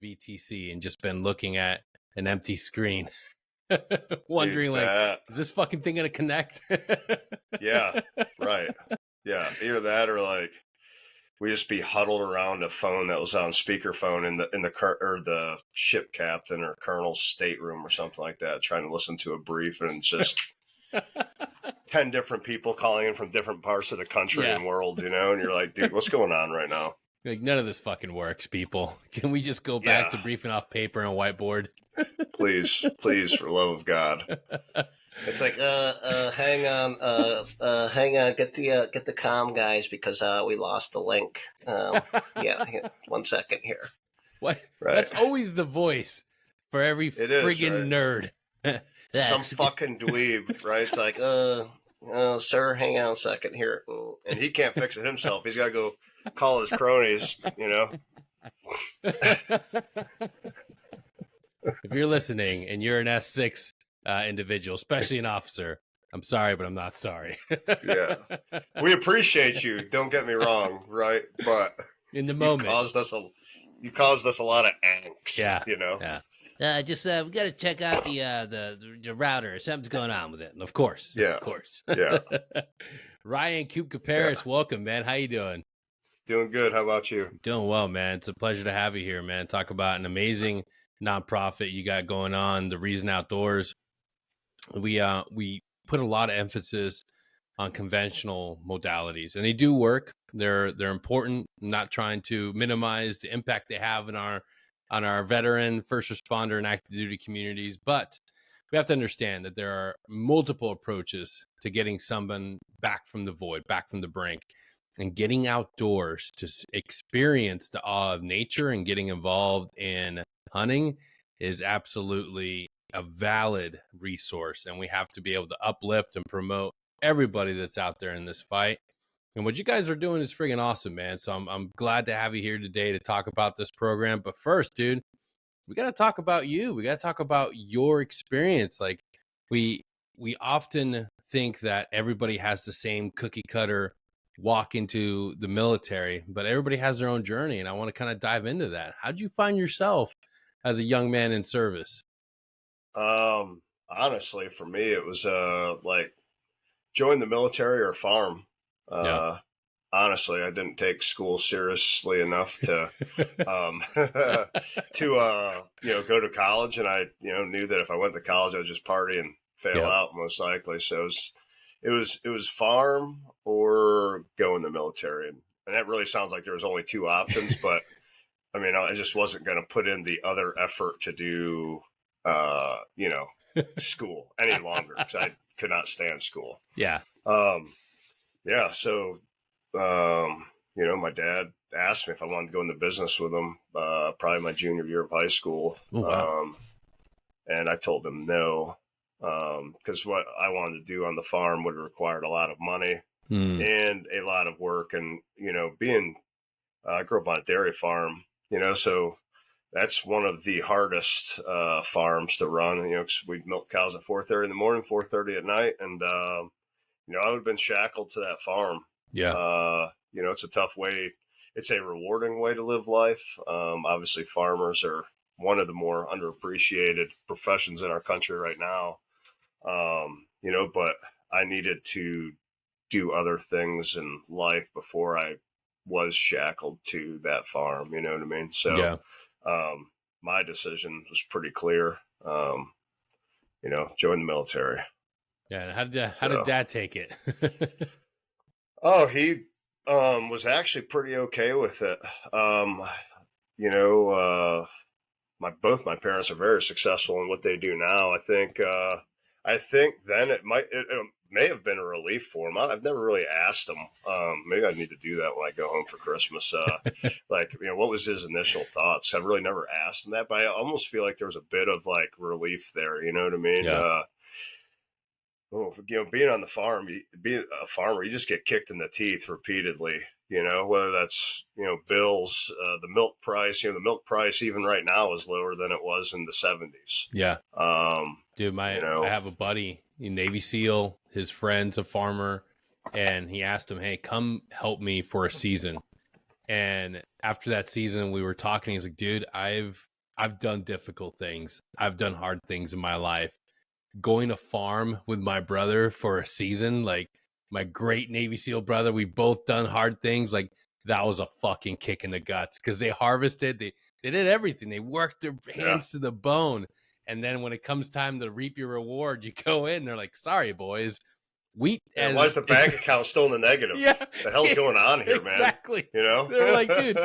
VTC and just been looking at an empty screen, wondering like, is this fucking thing gonna connect? Yeah, right. Yeah, either that or like we just be huddled around a phone that was on speakerphone in the ship captain or colonel's stateroom or something like that, trying to listen to a brief, and just 10 different people calling in from different parts of the country and world, and you're like, dude, what's going on right now? Like, none of this fucking works, people. Can we just go back to briefing off paper and a whiteboard? Please, for the love of God. It's like, hang on, get the comm guys, because we lost the link. Yeah, 1 second here. What? Right. That's always the voice for every friggin' nerd. Some fucking dweeb, right? It's like, sir, hang on a second here. And he can't fix it himself. He's got to go call his cronies, If you're listening and you're an S6 individual, especially an officer, I'm sorry, but I'm not sorry. Yeah. We appreciate you. Don't get me wrong, right? But in the moment, you caused us a lot of angst. Yeah. Yeah. We got to check out the router. Something's going on with it. And of course. Yeah. Of course. Yeah. Ryan Koup Kuperus, welcome, man. How you doing? Doing good. How about you? Doing well, man. It's a pleasure to have you here, man. Talk about an amazing nonprofit you got going on, The Reason Outdoors. We put a lot of emphasis on conventional modalities, and they do work. They're important. I'm not trying to minimize the impact they have on our veteran, first responder, and active duty communities, but we have to understand that there are multiple approaches to getting someone back from the void, back from the brink, and getting outdoors to experience the awe of nature and getting involved in hunting is absolutely a valid resource. And we have to be able to uplift and promote everybody that's out there in this fight. And what you guys are doing is friggin' awesome, man. So I'm glad to have you here today to talk about this program. But first, dude, we got to talk about you. We got to talk about your experience. Like we often think that everybody has the same cookie cutter walk into the military, but everybody has their own journey. And I want to kind of dive into that. How did you find yourself as a young man in service? Honestly, for me, it was like join the military or farm. Honestly, I didn't take school seriously enough to go to college, and I knew that if I went to college, I would just party and fail out most likely. So it was farm or go in the military, and that really sounds like there was only two options. But I mean, I just wasn't going to put in the other effort to do school any longer, because I could not stand school. So my dad asked me if I wanted to go into business with him, probably my junior year of high school. Oh, wow. And I told him no, because what I wanted to do on the farm would have required a lot of money and a lot of work. And, I grew up on a dairy farm, so that's one of the hardest farms to run, because we'd milk cows at 4:30 in the morning, 4:30 at night. And, I would have been shackled to that farm. Yeah. It's a tough way. It's a rewarding way to live life. Obviously, farmers are one of the more underappreciated professions in our country right now. But I needed to do other things in life before I was shackled to that farm. You know what I mean? So, my decision was pretty clear. Join the military. Yeah. How did Dad take it? Oh, he was actually pretty okay with it. Both my parents are very successful in what they do now. I think then it may have been a relief for him. I've never really asked him. Maybe I need to do that when I go home for Christmas. What was his initial thoughts? I've really never asked him that, but I almost feel like there was a bit of like relief there. You know what I mean? Yeah. Being on the farm, being a farmer, you just get kicked in the teeth repeatedly, whether that's, bills, the milk price, the milk price even right now is lower than it was in the 70s. Yeah. Dude, I have a buddy, a Navy SEAL, his friend's a farmer, and he asked him, hey, come help me for a season. And after that season, we were talking, he's like, dude, I've I've done difficult things. I've done hard things in my life. Going to farm with my brother for a season, like my great Navy SEAL brother, we've both done hard things. Like that was a fucking kick in the guts because they harvested, they did everything. They worked their hands to the bone. And then when it comes time to reap your reward, you go in, they're like, sorry, boys. Wheat why is the bank account still in the negative? Yeah, the hell's going on here, man? Exactly. You know, they're like, dude,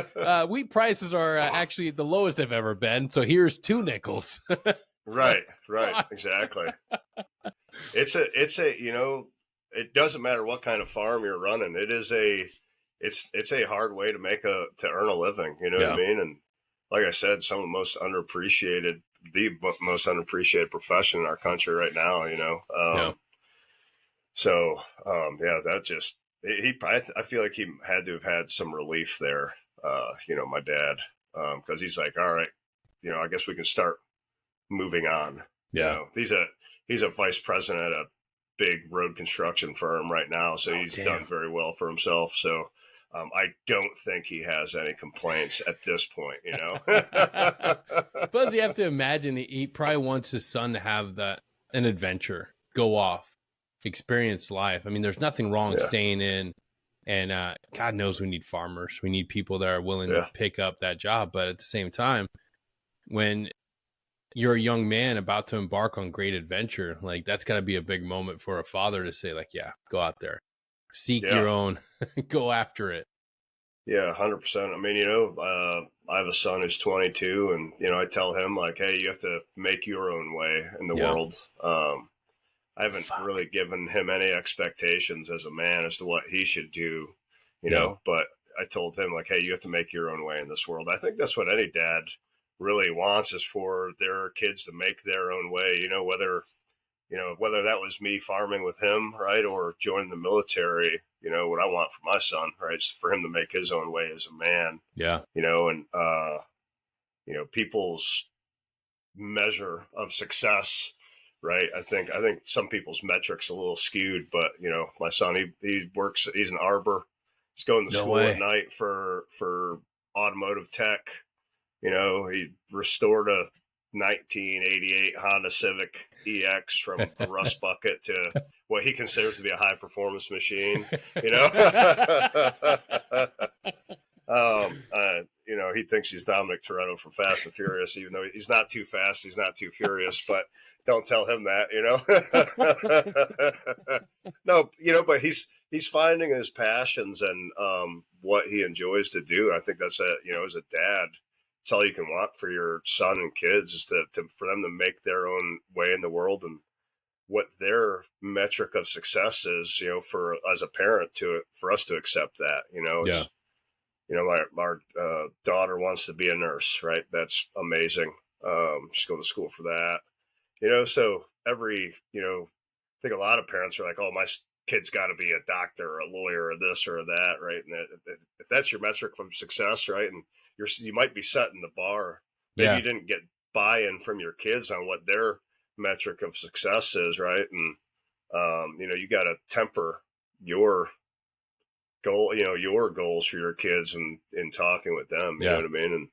wheat prices are actually the lowest they've ever been. So here's 2 nickels. Right, exactly. It's a you know, it doesn't matter what kind of farm you're running. It's a hard way to earn a living. You know what I mean? And like I said, some of the most underappreciated profession in our country right now. You know. So, that just, I feel like he had to have had some relief there, my dad, because he's like, all right, I guess we can start moving on. Yeah. He's a vice president at a big road construction firm right now. So he's done very well for himself. So, I don't think he has any complaints at this point, Plus, you have to imagine he probably wants his son to have an adventure, go off. Experience life. I mean, there's nothing wrong staying in, and God knows we need farmers. We need people that are willing to pick up that job. But at the same time, when you're a young man about to embark on great adventure, like that's got to be a big moment for a father to say, like, yeah, go out there, seek your own, go after it. Yeah, 100%. I mean, I have a son who's 22, and I tell him like, hey, you have to make your own way in the world. I haven't really given him any expectations as a man as to what he should do, but I told him like, hey, you have to make your own way in this world. I think that's what any dad really wants, is for their kids to make their own way, whether that was me farming with him, right, or joining the military. What I want for my son, right, is for him to make his own way as a man. Yeah. And people's measure of success, right? I think some people's metrics a little skewed, but my son, he works, he's an arbor. He's going to school at night for automotive tech. He restored a 1988 Honda Civic EX from a rust bucket to what he considers to be a high performance machine. He thinks he's Dominic Toretto from Fast and Furious, even though he's not too fast, he's not too furious, but don't tell him that, No, but he's finding his passions and what he enjoys to do. I think that's as a dad, it's all you can want for your son and kids, is for them to make their own way in the world, and what their metric of success is, for as a parent for us to accept that, it's, our daughter wants to be a nurse, right? That's amazing. She's going to school for that. So I think a lot of parents are like, oh, my kid's got to be a doctor or a lawyer or this or that, right? And if that's your metric of success, right, and you might be setting the bar. Maybe you didn't get buy-in from your kids on what their metric of success is, right? And you got to temper your goal, your goals for your kids, and in talking with them, you know what I mean? And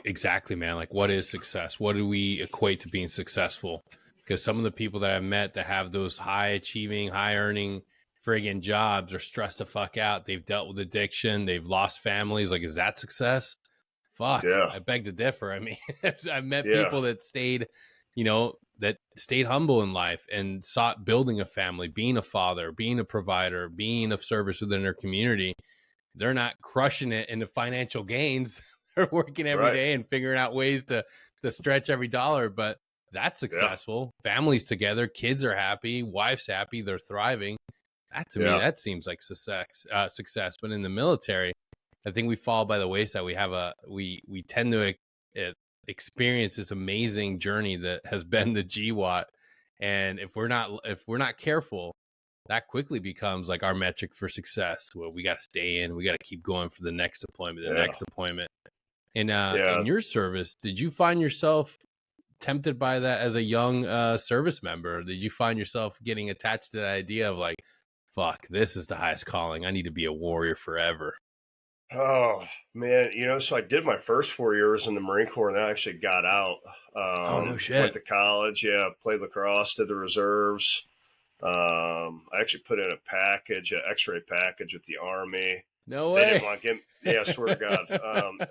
exactly, man. Like, what is success? What do we equate to being successful? Because some of the people that I've met that have those high achieving, high earning friggin' jobs are stressed the fuck out. They've dealt with addiction. They've lost families. Like, is that success? Fuck. Yeah. I beg to differ. I mean, I've met people that stayed humble in life and sought building a family, being a father, being a provider, being of service within their community. They're not crushing it in the financial gains. They're working every day and figuring out ways to stretch every dollar, but that's successful. Families together, kids are happy, wife's happy, they're thriving. That to me, that seems like success. But in the military, I think we fall by the wayside. We tend to experience this amazing journey that has been the GWAT, and if we're not careful, that quickly becomes like our metric for success. Well, we got to stay in, we got to keep going for the next deployment, next deployment. And in your service, did you find yourself tempted by that as a young service member? Did you find yourself getting attached to that idea of like, fuck, this is the highest calling, I need to be a warrior forever? Oh man, so I did my first 4 years in the Marine Corps, and then I actually got out. Oh, no Went shit. to college, yeah, played lacrosse, did the reserves. I actually put in a package, an X-ray package with the Army. No They didn't way. want to give, yeah, I swear to God,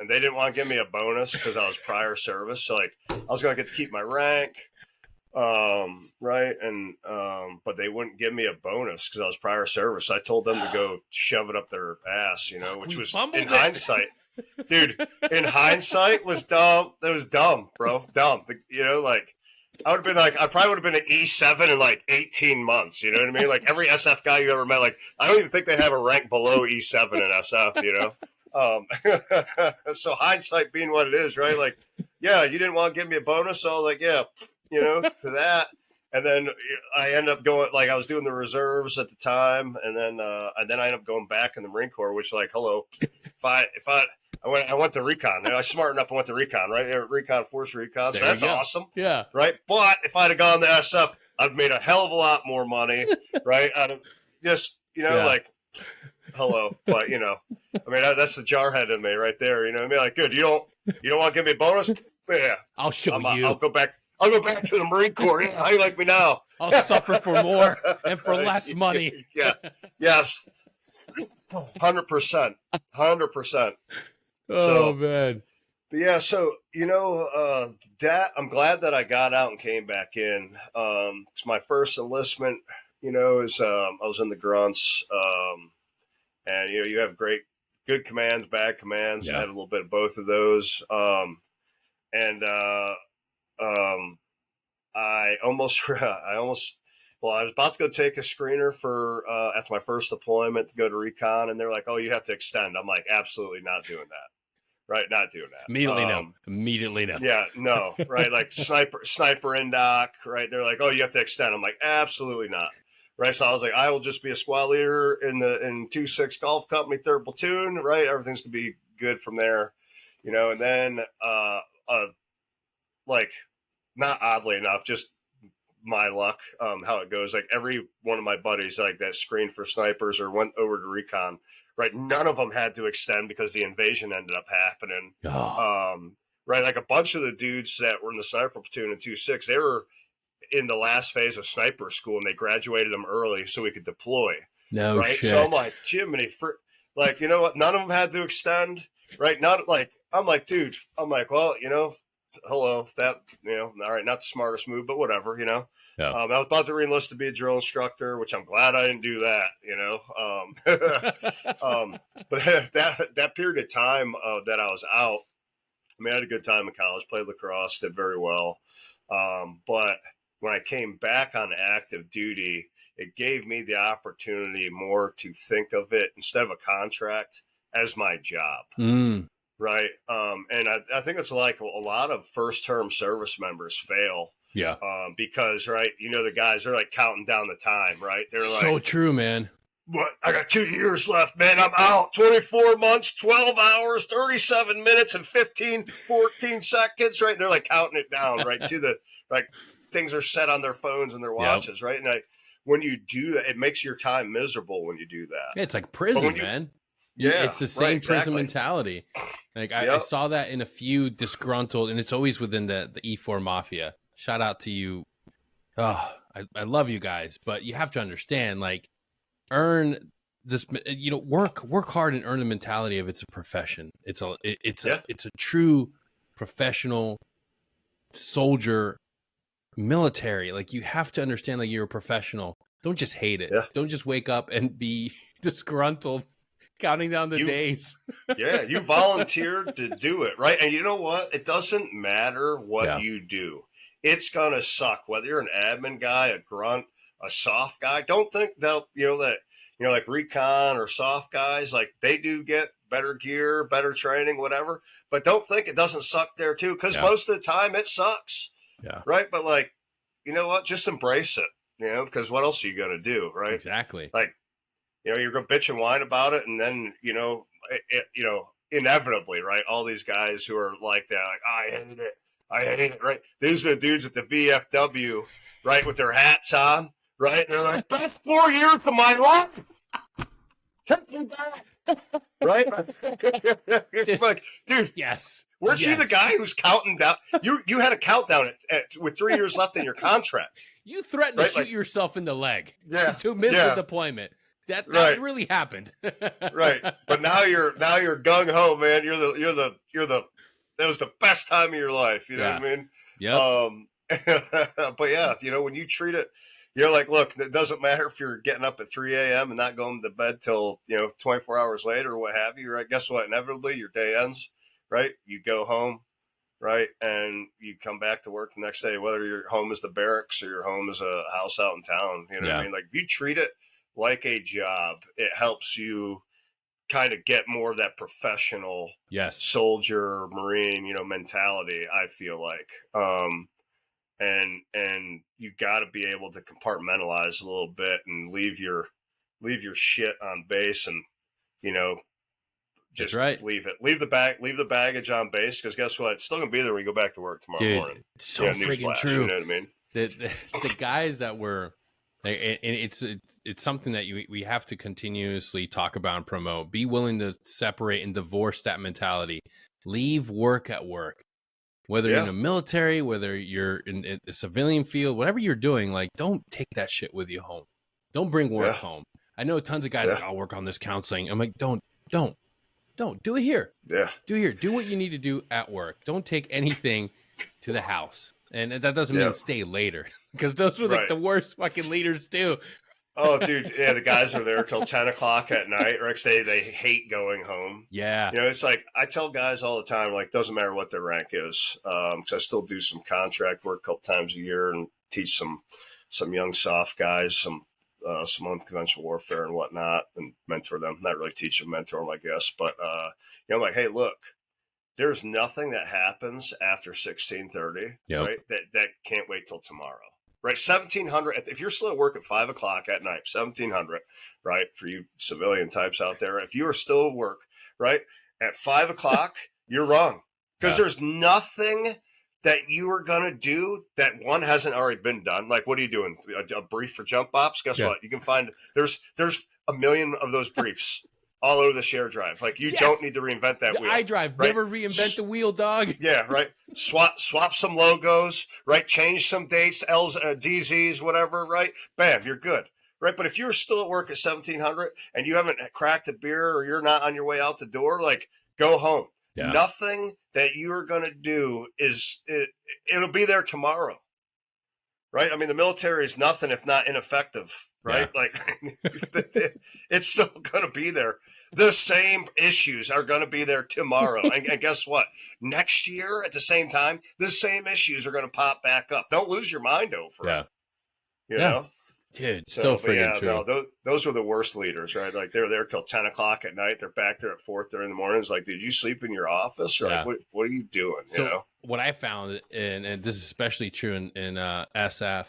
and they didn't want to give me a bonus because I was prior service. So like, I was gonna get to keep my rank, right, and but they wouldn't give me a bonus because I was prior service. I told them to go shove it up their ass, Fuck, which we was fumbled in it. hindsight, dude. In hindsight, was dumb. That was dumb, bro. Dumb. Like I would have been like, I probably would have been an E7 in like 18 months. You know what I mean? Like every SF guy you ever met, like I don't even think they have a rank below E7 in SF. So hindsight being what it is, right? Like, yeah, you didn't want to give me a bonus, so I was like, yeah, to that. And then I ended up going, like I was doing the reserves at the time, and then I ended up going back in the Marine Corps, which like, hello, I went to recon. I was smart enough. I went to recon, right? Recon, force recon. So that's awesome. Yeah. Right. But if I'd have gone to SF, I'd made a hell of a lot more money. Right. I'd have just, like, hello. But, I mean, that's the jarhead in me right there. You know what I mean? Like, good. You don't want to give me a bonus? Yeah. I'll show you. I'll go back. I'll go back to the Marine Corps. Yeah, how you like me now? I'll suffer for more and for less money. Yeah. Yes. 100%. 100%. Oh, man. But yeah, so that I'm glad that I got out and came back in. It's my first enlistment. Is I was in the grunts, and you have good commands, bad commands. Yeah. I had a little bit of both of those, and I almost well, I was about to go take a screener for after my first deployment to go to recon, and they're like, "Oh, you have to extend." I'm like, "Absolutely not doing that." Right, not doing that. Immediately no. Yeah, no. Right, like sniper in doc. Right, they're like, "Oh, you have to extend." I'm like, "Absolutely not." Right, so I was like, "I will just be a squad leader in 2-6 Golf Company, 3rd Platoon." Right, everything's gonna be good from there, And then, like, not oddly enough, just my luck, how it goes. Like every one of my buddies, like that screened for snipers or went over to recon. Right, none of them had to extend because the invasion ended up happening. Right, like a bunch of the dudes that were in the sniper platoon in 2-6, they were in the last phase of sniper school, and they graduated them early so we could deploy. No right? shit. So I'm like, Jiminy, like, you know what? None of them had to extend. Right, not like I'm like, dude. I'm like, well, hello, that all right, not the smartest move, but whatever. Yeah. I was about to reenlist to be a drill instructor, which I'm glad I didn't do that. But that period of time that I was out, I mean, I had a good time in college, played lacrosse, did very well. But when I came back on active duty, it gave me the opportunity more to think of it instead of a contract as my job. Right. And I think it's like a lot of first term service members fail. Yeah. Because, right, the guys, they're like counting down the time, right? They're like, so true, man. What? I got 2 years left, man. I'm out. 24 months, 12 hours, 37 minutes, and 14 seconds, right? They're like counting it down, right? To the, like, things are set on their phones and their watches, right? And when you do that, it makes your time miserable when you do that. Yeah, it's like prison, man. Yeah, it's the same prison mentality. Like I saw that in a few disgruntled, and it's always within the E4 mafia. Shout out to you. Oh, I love you guys, but you have to understand, like, earn this. Work hard and earn the mentality of it's a profession. It's a true professional soldier military. Like you have to understand, like you're a professional. Don't just hate it. Yeah. Don't just wake up and be disgruntled. Counting down the days. Yeah, you volunteered to do it, right? And you know what? It doesn't matter what you do. It's going to suck. Whether you're an admin guy, a grunt, a soft guy, don't think that, like recon or soft guys, like they do get better gear, better training, whatever. But don't think it doesn't suck there too, because most of the time it sucks. Yeah. Right? But like, you know what? Just embrace it, because what else are you going to do, right? Exactly. Like, you're going to bitch and whine about it. And then, inevitably, right, all these guys who are like that, like, I hate it, right? These are the dudes at the VFW, right, with their hats on, right? And they're like, best 4 years of my life. Take me back. right? Like, dude, yes. Where's he the guy who's counting down? You had a countdown with 3 years left in your contract. You threatened to shoot yourself in the leg to miss the deployment. That really happened. Right. But now you're gung ho, man. That was the best time of your life. You know what I mean? Yeah. But yeah, when you treat it, you're like, look, it doesn't matter if you're getting up at 3 a.m. and not going to bed till 24 hours later or what have you. Right? Guess what? Inevitably, your day ends. Right? You go home. Right. And you come back to work the next day, whether your home is the barracks or your home is a house out in town. You know what I mean? Like, if you treat it like a job, it helps you kind of get more of that professional soldier, Marine, mentality, I feel like. And you got to be able to compartmentalize a little bit and leave your shit on base and, just leave it. Leave the baggage on base, because guess what? It's still gonna be there when you go back to work tomorrow morning. It's so freaking true. You know what I mean? The guys that were, and it's something that we have to continuously talk about and promote. Be willing to separate and divorce that mentality. Leave work at work. Whether you're in the military, whether you're in the civilian field, whatever you're doing, like, don't take that shit with you home. Don't bring work home. I know tons of guys like, I'll work on this counseling. I'm like, don't do it here. Do what you need to do at work. Don't take anything to the house. And that doesn't mean stay later, because those were like the worst fucking leaders too. Oh, dude. Yeah. The guys are there till 10 o'clock at night. Or they hate going home. Yeah. It's like, I tell guys all the time, like, doesn't matter what their rank is. Cause I still do some contract work a couple times a year and teach some young soft guys, some unconventional warfare and whatnot, and mentor them. Not really teach them, mentor them, I guess. But, I'm like, hey, look, there's nothing that happens after 16:30, right? That can't wait till tomorrow, right? 1700. If you're still at work at 5 o'clock at night, 1700, right? For you civilian types out there, if you are still at work, right, at 5 o'clock, you're wrong, because there's nothing that you are going to do that one hasn't already been done. Like, what are you doing? A brief for jump ops? Guess what? You can find, there's a million of those briefs all over the share drive. Like, you don't need to reinvent that wheel. iDrive, right? Never reinvent the wheel, dog. Yeah, right. Swap some logos, right? Change some dates, L's, DZs, whatever, right? Bam, you're good. Right. But if you're still at work at 1700 and you haven't cracked a beer, or you're not on your way out the door, like, go home. Yeah. Nothing that you're going to do it'll be there tomorrow. Right. I mean, the military is nothing if not ineffective. Right. Yeah. Like, it's still going to be there. The same issues are going to be there tomorrow. and guess what? Next year at the same time, the same issues are going to pop back up. Don't lose your mind over it. You know? Dude, so freaking true. No, those were the worst leaders, right? Like, they're there till 10 o'clock at night. They're back there at 4:30 in the morning. It's like, did you sleep in your office? Or like, what are you doing? So what I found, and this is especially true in SF,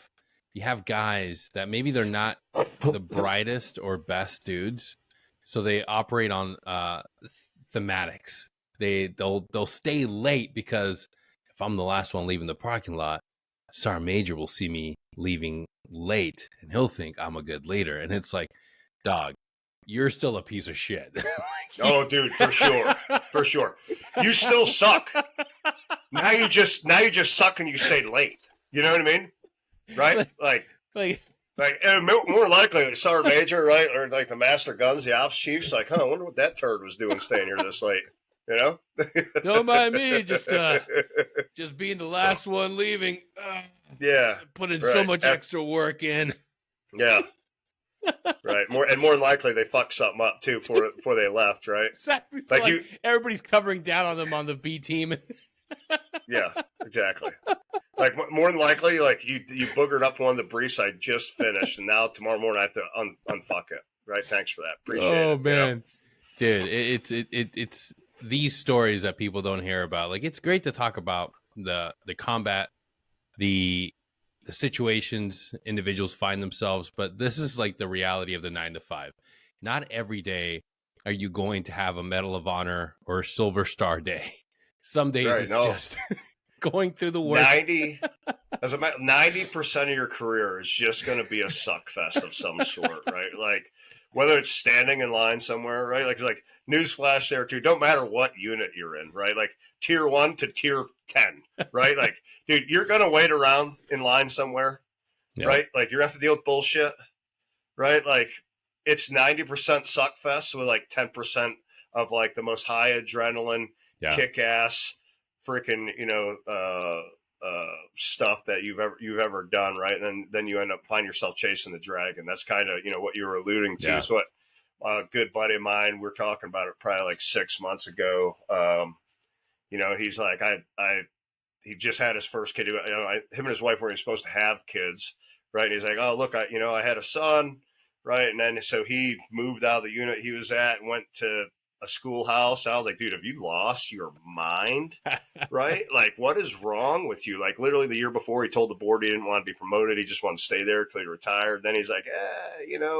you have guys that maybe they're not the brightest or best dudes, so they operate on thematics. They'll stay late because if I'm the last one leaving the parking lot, Sergeant Major will see me leaving late and he'll think I'm a good leader. And it's like, dog, you're still a piece of shit. Oh, dude, for sure. You still suck. Now you just suck and you stayed late. You know what I mean? Right? Like and more likely, like Sergeant Major, right? Or like the master guns, the ops chief's like, I wonder what that turd was doing staying here this late. You know? Don't mind me, just being the last one leaving. Putting so much extra work in. Yeah. Right. More than likely they fucked something up too before they left, right? Exactly. Like everybody's covering down on them on the B team. Yeah, exactly. Like, more than likely, like, you boogered up one of the briefs I just finished, and now tomorrow morning I have to unfuck it. Right? Thanks for that. Appreciate it. Oh man, dude, it's these stories that people don't hear about. Like, it's great to talk about the combat, the situations individuals find themselves, but this is like the reality of the 9 to 5. Not every day are you going to have a Medal of Honor or a Silver Star day. Some days it's just going through the work. 90% of your career is just going to be a suck fest of some sort, right? Like, whether it's standing in line somewhere, right? Like newsflash there too. Don't matter what unit you're in, right? Like tier 1 to tier 10, right? Like, dude, you're gonna wait around in line somewhere, right? Like you're gonna have to deal with bullshit, right? Like it's 90% suck fest with like 10% of like the most high adrenaline, kick ass, freaking, stuff that you've ever done, right? And then you end up find yourself chasing the dragon. That's kind of what you were alluding to. It's what a good buddy of mine, we're talking about it probably like 6 months ago. He's like, he just had his first kid. Him and his wife weren't supposed to have kids, right? And he's like, oh look, I had a son, right? And then so he moved out of the unit he was at and went to a schoolhouse. I was like, dude, have you lost your mind? Right? Like, what is wrong with you? Like, literally the year before, he told the board he didn't want to be promoted. He just wanted to stay there until he retired. Then he's like, I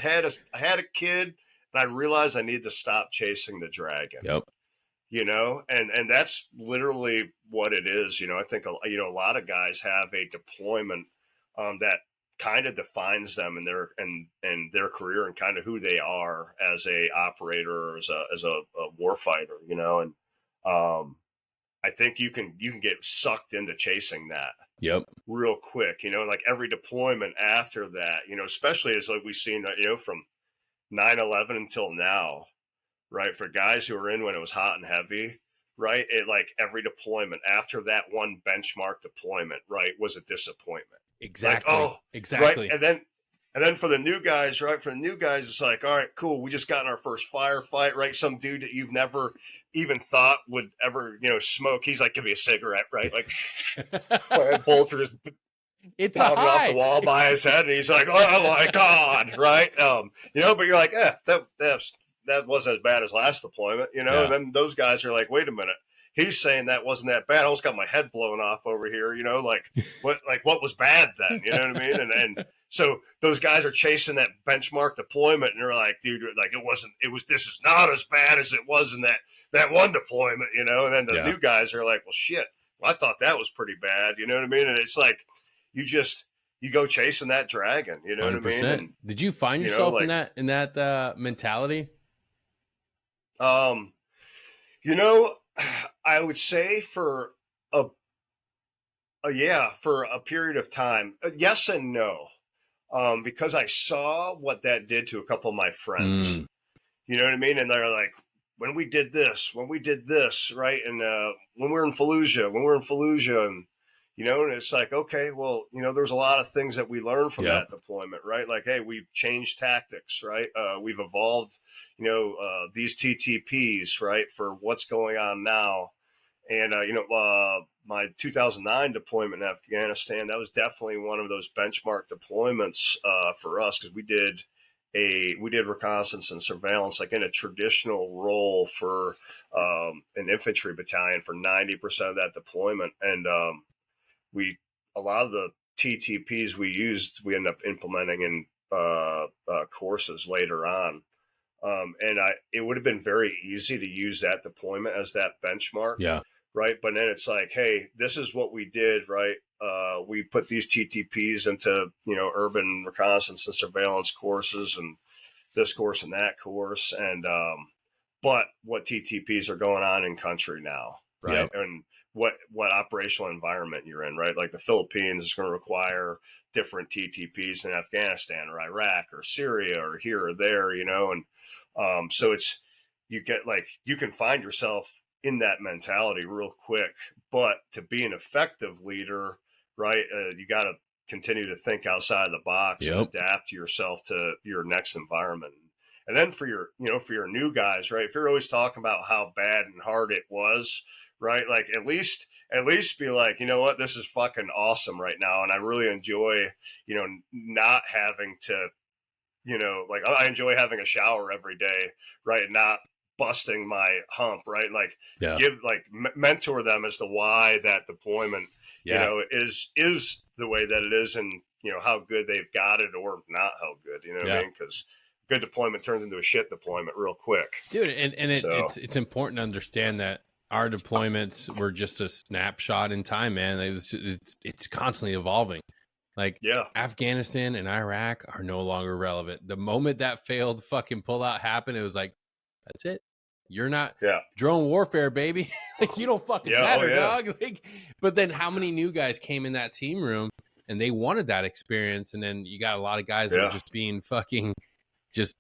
had a kid, and I realized I need to stop chasing the dragon. And that's literally what it is. I think a lot of guys have a deployment that kind of defines them in their career and kind of who they are as a operator or as a war fighter, and I think you can get sucked into chasing that real quick, like every deployment after that, especially as like we've seen, from 9/11 until now, right? For guys who were in when it was hot and heavy, right? It like every deployment after that one benchmark deployment, right, was a disappointment. Exactly. Like, exactly. Right? And then for the new guys, right? For the new guys, it's like, all right, cool. We just got in our first firefight, right? Some dude that you've never even thought would ever, smoke. He's like, give me a cigarette, right? Like, bullets are just it's bouncing off the wall by his head, and he's like, oh my god, right? But you're like, that wasn't as bad as last deployment, And then those guys are like, wait a minute. He's saying that wasn't that bad. I almost got my head blown off over here, what was bad then? You know what I mean? And so those guys are chasing that benchmark deployment, and they're like, dude, like this is not as bad as it was in that one deployment, And then the new guys are like, well, shit, I thought that was pretty bad. You know what I mean? And it's like, you go chasing that dragon, you know 100%. What I mean? And, did you find yourself in that mentality? I would say for for a period of time, yes and no, because I saw what that did to a couple of my friends. You know what I mean? And they're like, when we did this, right? And when we're in Fallujah, and and it's like, okay, well, there's a lot of things that we learned from that deployment, right? Like, hey, we've changed tactics, right? We've evolved, these TTPs, right, for what's going on now. And, my 2009 deployment in Afghanistan, that was definitely one of those benchmark deployments for us, because we did reconnaissance and surveillance like in a traditional role for an infantry battalion for 90% of that deployment. And a lot of the TTPs we ended up implementing in courses later on. It would have been very easy to use that deployment as that benchmark. Yeah. Right. But then it's like, hey, this is what we did. Right. We put these TTPs into, urban reconnaissance and surveillance courses, and this course and that course. And, but what TTPs are going on in country now. Right. Yep. And what operational environment you're in, right? Like the Philippines is going to require different TTPs than Afghanistan or Iraq or Syria or here or there, and so you can find yourself in that mentality real quick. But to be an effective leader, right, you got to continue to think outside of the box and adapt yourself to your next environment. And then for your new guys, right, if you're always talking about how bad and hard it was, right, like at least be like, you know what, this is fucking awesome right now, and I really enjoy, not having to, like I enjoy having a shower every day, right, and not busting my hump, right, like mentor them as to why that deployment, is the way that it is, and how good they've got it or not how good, what I mean, because good deployment turns into a shit deployment real quick, dude. And it's important to understand that our deployments were just a snapshot in time, man. It's constantly evolving. Like Yeah. Afghanistan and Iraq are no longer relevant. The moment that failed fucking pullout happened, it was like, that's it. You're not drone warfare, baby. Like, you don't fucking matter, dog. Like, but then how many new guys came in that team room and they wanted that experience? And then you got a lot of guys that were just being fucking just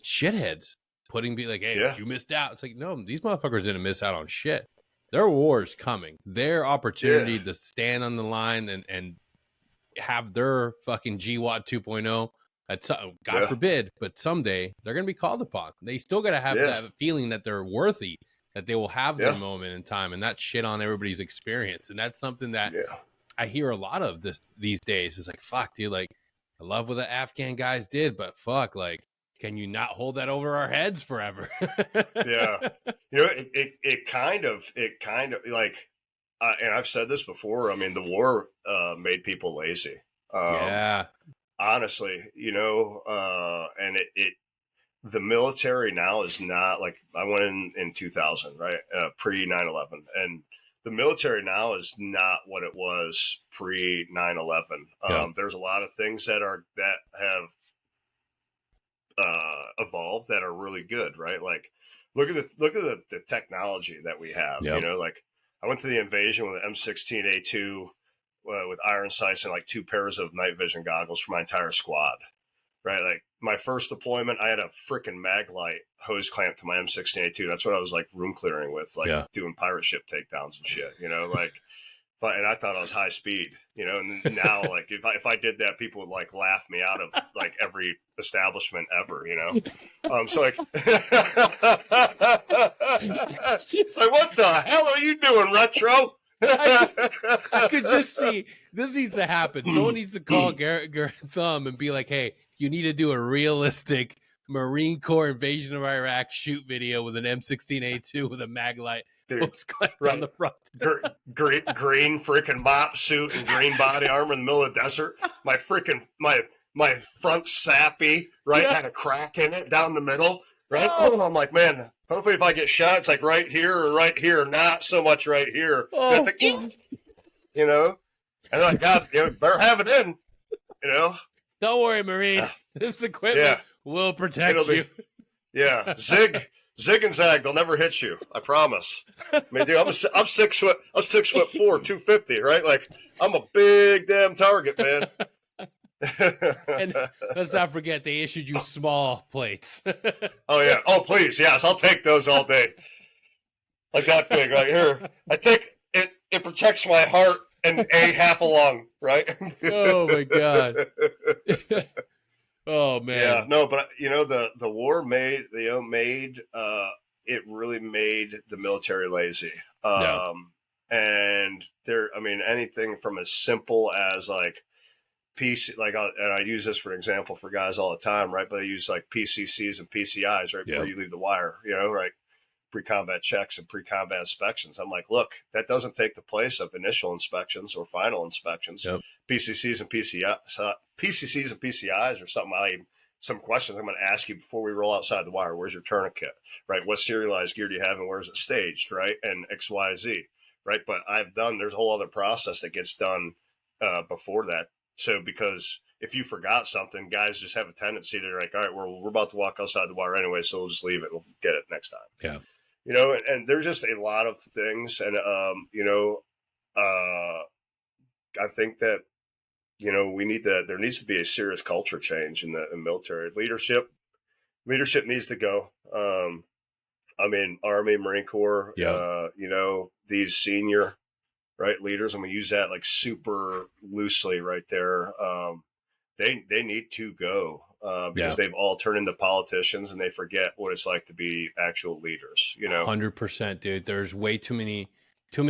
shitheads, be like, hey, you missed out. It's like, no, these motherfuckers didn't miss out on shit. Their war's coming. Their opportunity to stand on the line and have their fucking GWAT 2.0. That's God forbid, but someday they're going to be called upon. They still got to have that feeling that they're worthy, that they will have their moment in time, and that's shit on everybody's experience. And that's something that I hear a lot of these days. It's like, fuck, dude, like, I love what the Afghan guys did, but fuck, like, can you not hold that over our heads forever? It kind of like, and I've said this before. I mean, the war made people lazy. Honestly, and the military now is not like, I went in 2000, right? Pre 9/11, and the military now is not what it was pre 9/11. There's a lot of things that have evolved that are really good, right? Like, look at the technology that we have. Like, I went to the invasion with an M16A2 with iron sights and like 2 pairs of night vision goggles for my entire squad, right? Like, my first deployment, I had a freaking mag light hose clamp to my M16A2. That's what I was like room clearing with, like doing pirate ship takedowns and shit, like, and I thought I was high speed, and now, like, if I did that, people would like laugh me out of like every establishment ever, so like, like, what the hell are you doing, Retro? I could just see this needs to happen. Someone needs to call Garrett Thumb and be like, hey, you need to do a realistic Marine Corps invasion of Iraq shoot video with an M16A2 with a mag light. Dude, on the front. green freaking mop suit and green body armor in the middle of the desert. My freaking my front sappy, right, had a crack in it down the middle, right? Oh, I'm like, man, hopefully if I get shot, it's like right here, not so much right here. And I think, and like, God, better have it in, Don't worry, Marine. This equipment will protect you. Zig and zag, they'll never hit you. I promise. I mean, dude, I'm 6'4", 250, right? Like, I'm a big damn target, man. And let's not forget, they issued you small plates. Oh yeah. Oh please, yes, I'll take those all day. Like that big right here. I think it protects my heart and a half a lung, right? Oh my God. Oh man. Yeah, no, but the war made it really made the military lazy. And anything from as simple as like PC, like, and I use this for example for guys all the time, right? But I use like PCCs and PCIs right before you leave the wire, right? Pre-combat checks and pre-combat inspections. I'm like, look, that doesn't take the place of initial inspections or final inspections. PCCs and PCIs are some questions I'm going to ask you before we roll outside the wire. Where's your tourniquet, right? What serialized gear do you have and where's it staged, right? And XYZ, right? But there's a whole other process that gets done before that. So because if you forgot something, guys just have a tendency to like, all right, we're about to walk outside the wire anyway, so we'll just leave it. We'll get it next time. Yeah. And there's just a lot of things. And, I think that, there needs to be a serious culture change in the military. Leadership needs to go. Army, Marine Corps, these senior, right, leaders, I'm going to use that like super loosely right there. They need to go because they've all turned into politicians and they forget what it's like to be actual leaders, 100%, dude. There's way too many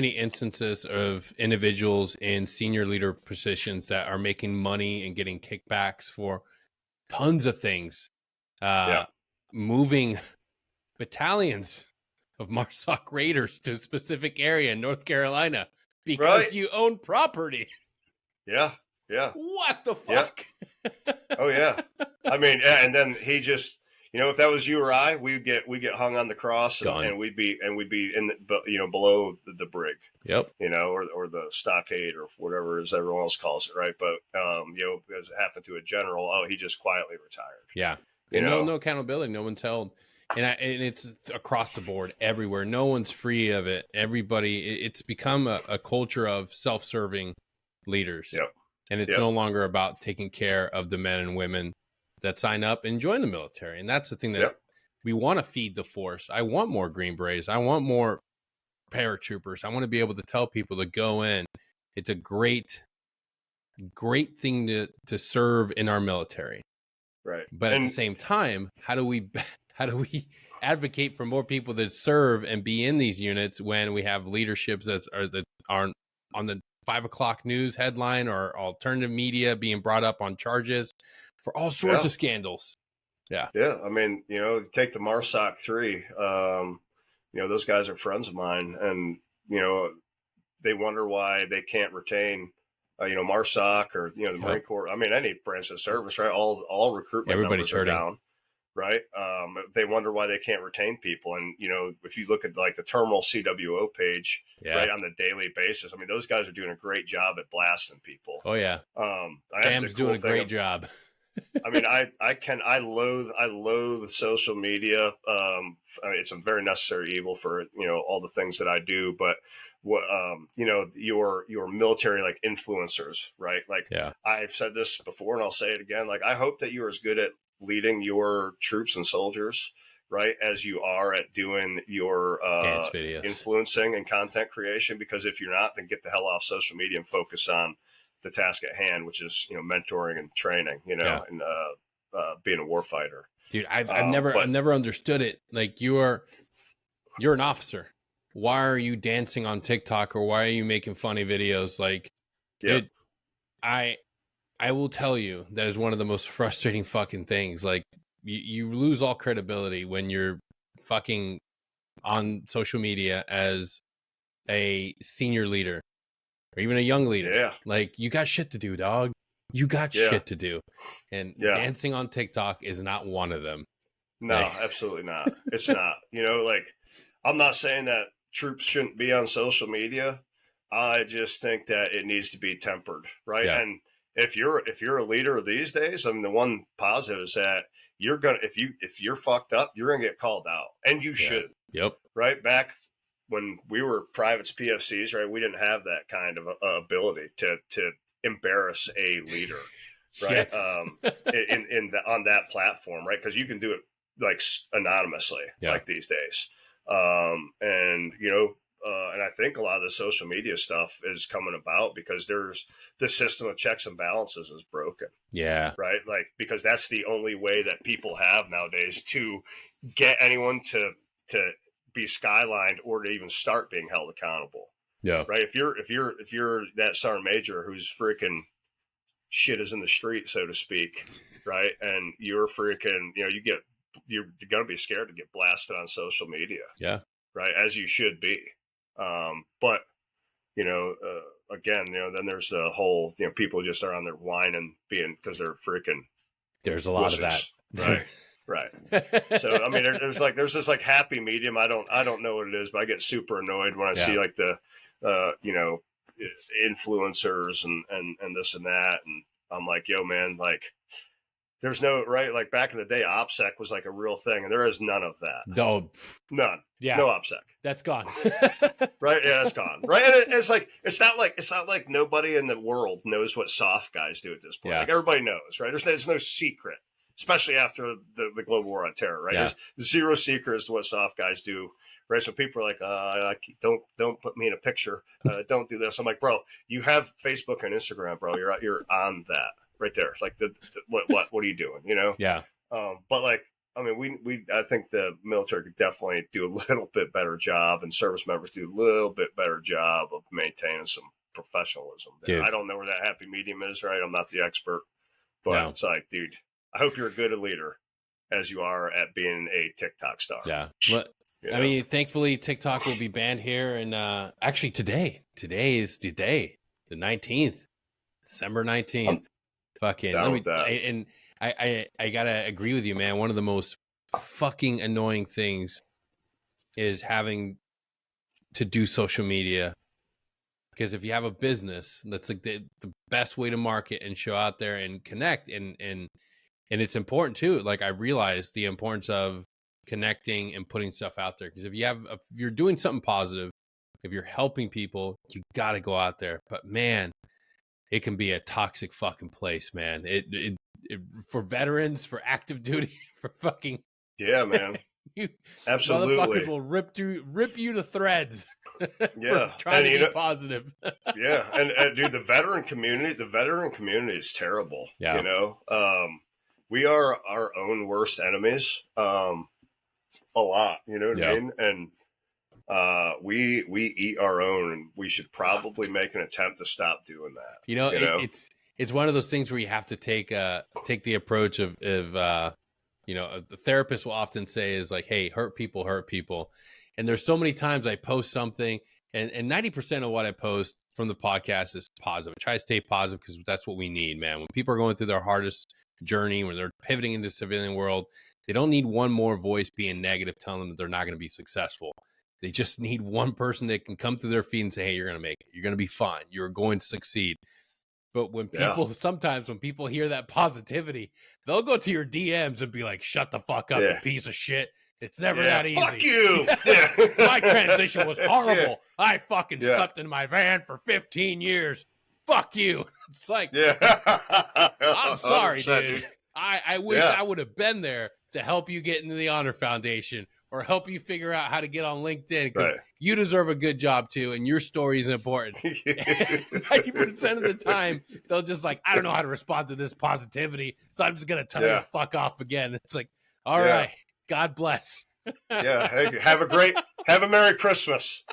instances of individuals in senior leader positions that are making money and getting kickbacks for tons of things. Moving battalions of MARSOC Raiders to a specific area in North Carolina because you own property. Yeah. What the fuck? Yeah. Oh yeah. And then he just if that was you or I, we get hung on the cross, and we'd be in the, below the brig. Yep. Or the stockade or whatever as everyone else calls it, right? But as it happened to a general, he just quietly retired. Yeah. And no accountability, no one's held. And it's across the board everywhere. No one's free of it. Everybody, it's become a culture of self-serving leaders. Yep. And it's no longer about taking care of the men and women that sign up and join the military. And that's the thing that we want to feed the force. I want more Green Berets. I want more paratroopers. I want to be able to tell people to go in. It's a great thing to serve in our military. Right. But at the same time, how do we advocate for more people that serve and be in these units when we have leaderships that aren't on the 5 o'clock news headline or alternative media being brought up on charges for all sorts of scandals? Yeah. Yeah. I mean, take the MARSOC 3. Those guys are friends of mine, and, they wonder why they can't retain, MARSOC or, the Marine Corps. I mean, any branch of service, right? All recruitment Everybody's numbers are hurting. down, right? They wonder why they can't retain people. And, if you look at like the terminal CWO page, right, on the daily basis, I mean, those guys are doing a great job at blasting people. Oh yeah. Sam's doing a great job. I mean, I loathe social media. It's a very necessary evil for, all the things that I do, but your military, like influencers, right? Like I've said this before and I'll say it again. Like, I hope that you're as good at leading your troops and soldiers, right, as you are at doing your influencing and content creation, because if you're not, then get the hell off social media and focus on the task at hand, which is, mentoring and training, and being a warfighter. Dude, I've never understood it. Like, you're an officer. Why are you dancing on TikTok, or why are you making funny videos? Like, dude, I will tell you that is one of the most frustrating fucking things. Like, you lose all credibility when you're fucking on social media as a senior leader or even a young leader. Yeah. Like, you got shit to do, dog. You got shit to do. And dancing on TikTok is not one of them. No, absolutely not. It's not. Like, I'm not saying that troops shouldn't be on social media. I just think that it needs to be tempered, right? Yeah. And if you're a leader these days, I mean, the one positive is that if you're fucked up, you're gonna get called out, and you should. Yep. Right back when we were privates, PFCs, right? We didn't have that kind of ability to embarrass a leader, right? Yes. On that platform, right? Because you can do it like anonymously, like these days, and I think a lot of the social media stuff is coming about because there's the system of checks and balances is broken. Yeah. Right. Like, because that's the only way that people have nowadays to get anyone to be skylined or to even start being held accountable. Yeah. Right. If you're that sergeant major who's freaking shit is in the street, so to speak. Right. And you're freaking, you're going to be scared to get blasted on social media. Yeah. Right. As you should be. But, again, then there's the whole, people just are on their whining because they're freaking. There's a lot of that. Right. Right. So, I mean, there's this like happy medium. I don't know what it is, but I get super annoyed when I see like the, influencers and this and that. And I'm like, yo, man, like, there's no, right, like back in the day, OPSEC was like a real thing, and there is none of that. No. None. Yeah. No OPSEC. That's gone. Right? Yeah, it's gone. Right? And it's not like nobody in the world knows what soft guys do at this point. Yeah. Like, everybody knows, right? There's no secret, especially after the global war on terror, right? Yeah. There's zero secret as to what soft guys do. Right, so people are like, don't put me in a picture. Don't do this. I'm like, bro, you have Facebook and Instagram, bro. You're on that. Right there. It's like what are you doing? Yeah. But like, I mean, I think the military could definitely do a little bit better job, and service members do a little bit better job of maintaining some professionalism there. Dude. I don't know where that happy medium is, right? I'm not the expert, but It's like, dude, I hope you're as good a leader as you are at being a TikTok star. Yeah. But I mean, thankfully TikTok will be banned here. And actually today is the day, the 19th, December 19th. Fucking let me, and I gotta agree with you, man. One of the most fucking annoying things is having to do social media. Because if you have a business, that's like the best way to market and show out there and connect. And it's important too. Like, I realize the importance of connecting and putting stuff out there. Because if you're doing something positive, if you're helping people, you got to go out there. But man, it can be a toxic fucking place, man. It for veterans, for active duty, for fucking man. you Absolutely. motherfuckers will rip you to threads. Yeah, for trying to be positive. Yeah, and dude, the veteran community is terrible. Yeah. You know, we are our own worst enemies. A lot, you know what I mean? And we eat our own, and we should probably make an attempt to stop doing that. You know, it's one of those things where you have to take the approach of you know, the therapist will often say is like, hey, hurt people. And there's so many times I post something, and 90% of what I post from the podcast is positive. I try to stay positive because that's what we need, man. When people are going through their hardest journey, when they're pivoting into the civilian world, they don't need one more voice being negative, telling them that they're not going to be successful. They just need one person that can come through their feet and say, hey, you're going to make it. You're going to be fine. You're going to succeed. But when sometimes when people hear that positivity, they'll go to your DMs and be like, shut the fuck up, you piece of shit. It's never that easy. Fuck you. My transition was horrible. Yeah. I fucking slept in my van for 15 years. Fuck you. It's like, I'm sorry, dude. I wish I would have been there to help you get into the Honor Foundation or help you figure out how to get on LinkedIn, because you deserve a good job too, and your story is important. 90% of the time, they'll just like, I don't know how to respond to this positivity, so I'm just going to tell you to fuck off again. It's like, all right. God bless. Hey, have a Merry Christmas.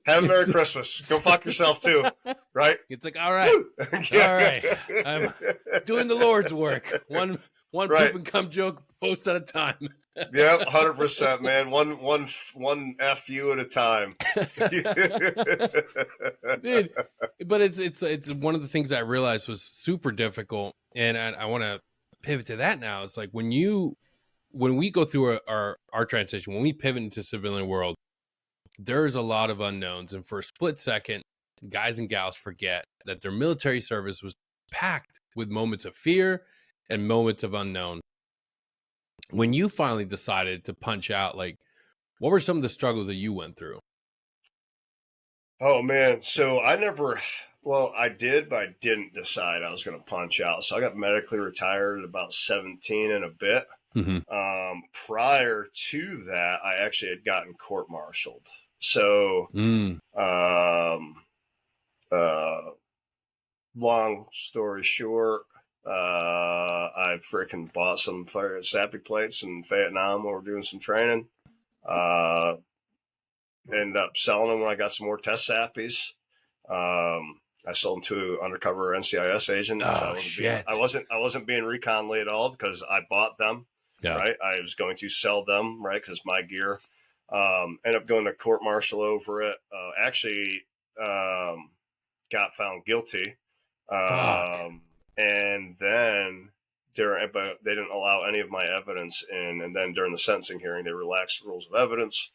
Have a Merry Christmas. Go fuck yourself too. Right? It's like, all right. All right. I'm doing the Lord's work. One poop and cum joke post at a time. Yeah, 100%, man. One F you at a time. Dude, but it's one of the things I realized was super difficult, and I want to pivot to that now. It's like when we go through our transition, when we pivot into civilian world, there's a lot of unknowns. And for a split second, guys and gals forget that their military service was packed with moments of fear and moments of unknown. When you finally decided to punch out, like, what were some of the struggles that you went through? Oh, man. So I did, but I didn't decide I was going to punch out. So I got medically retired at about 17 and a bit. Mm-hmm. Prior to that, I actually had gotten court-martialed. So, long story short, I freaking bought some fire sappy plates in Vietnam while we were doing some training. Ended up selling them when I got some more test sappies. I sold them to an undercover NCIS agent. Oh, shit. I wasn't being recon-ly at all because I bought them. Yeah. Right. I was going to sell them, right, because my gear. Ended up going to court martial over it. Actually, got found guilty. And then but they didn't allow any of my evidence in. And then during the sentencing hearing, they relaxed the rules of evidence.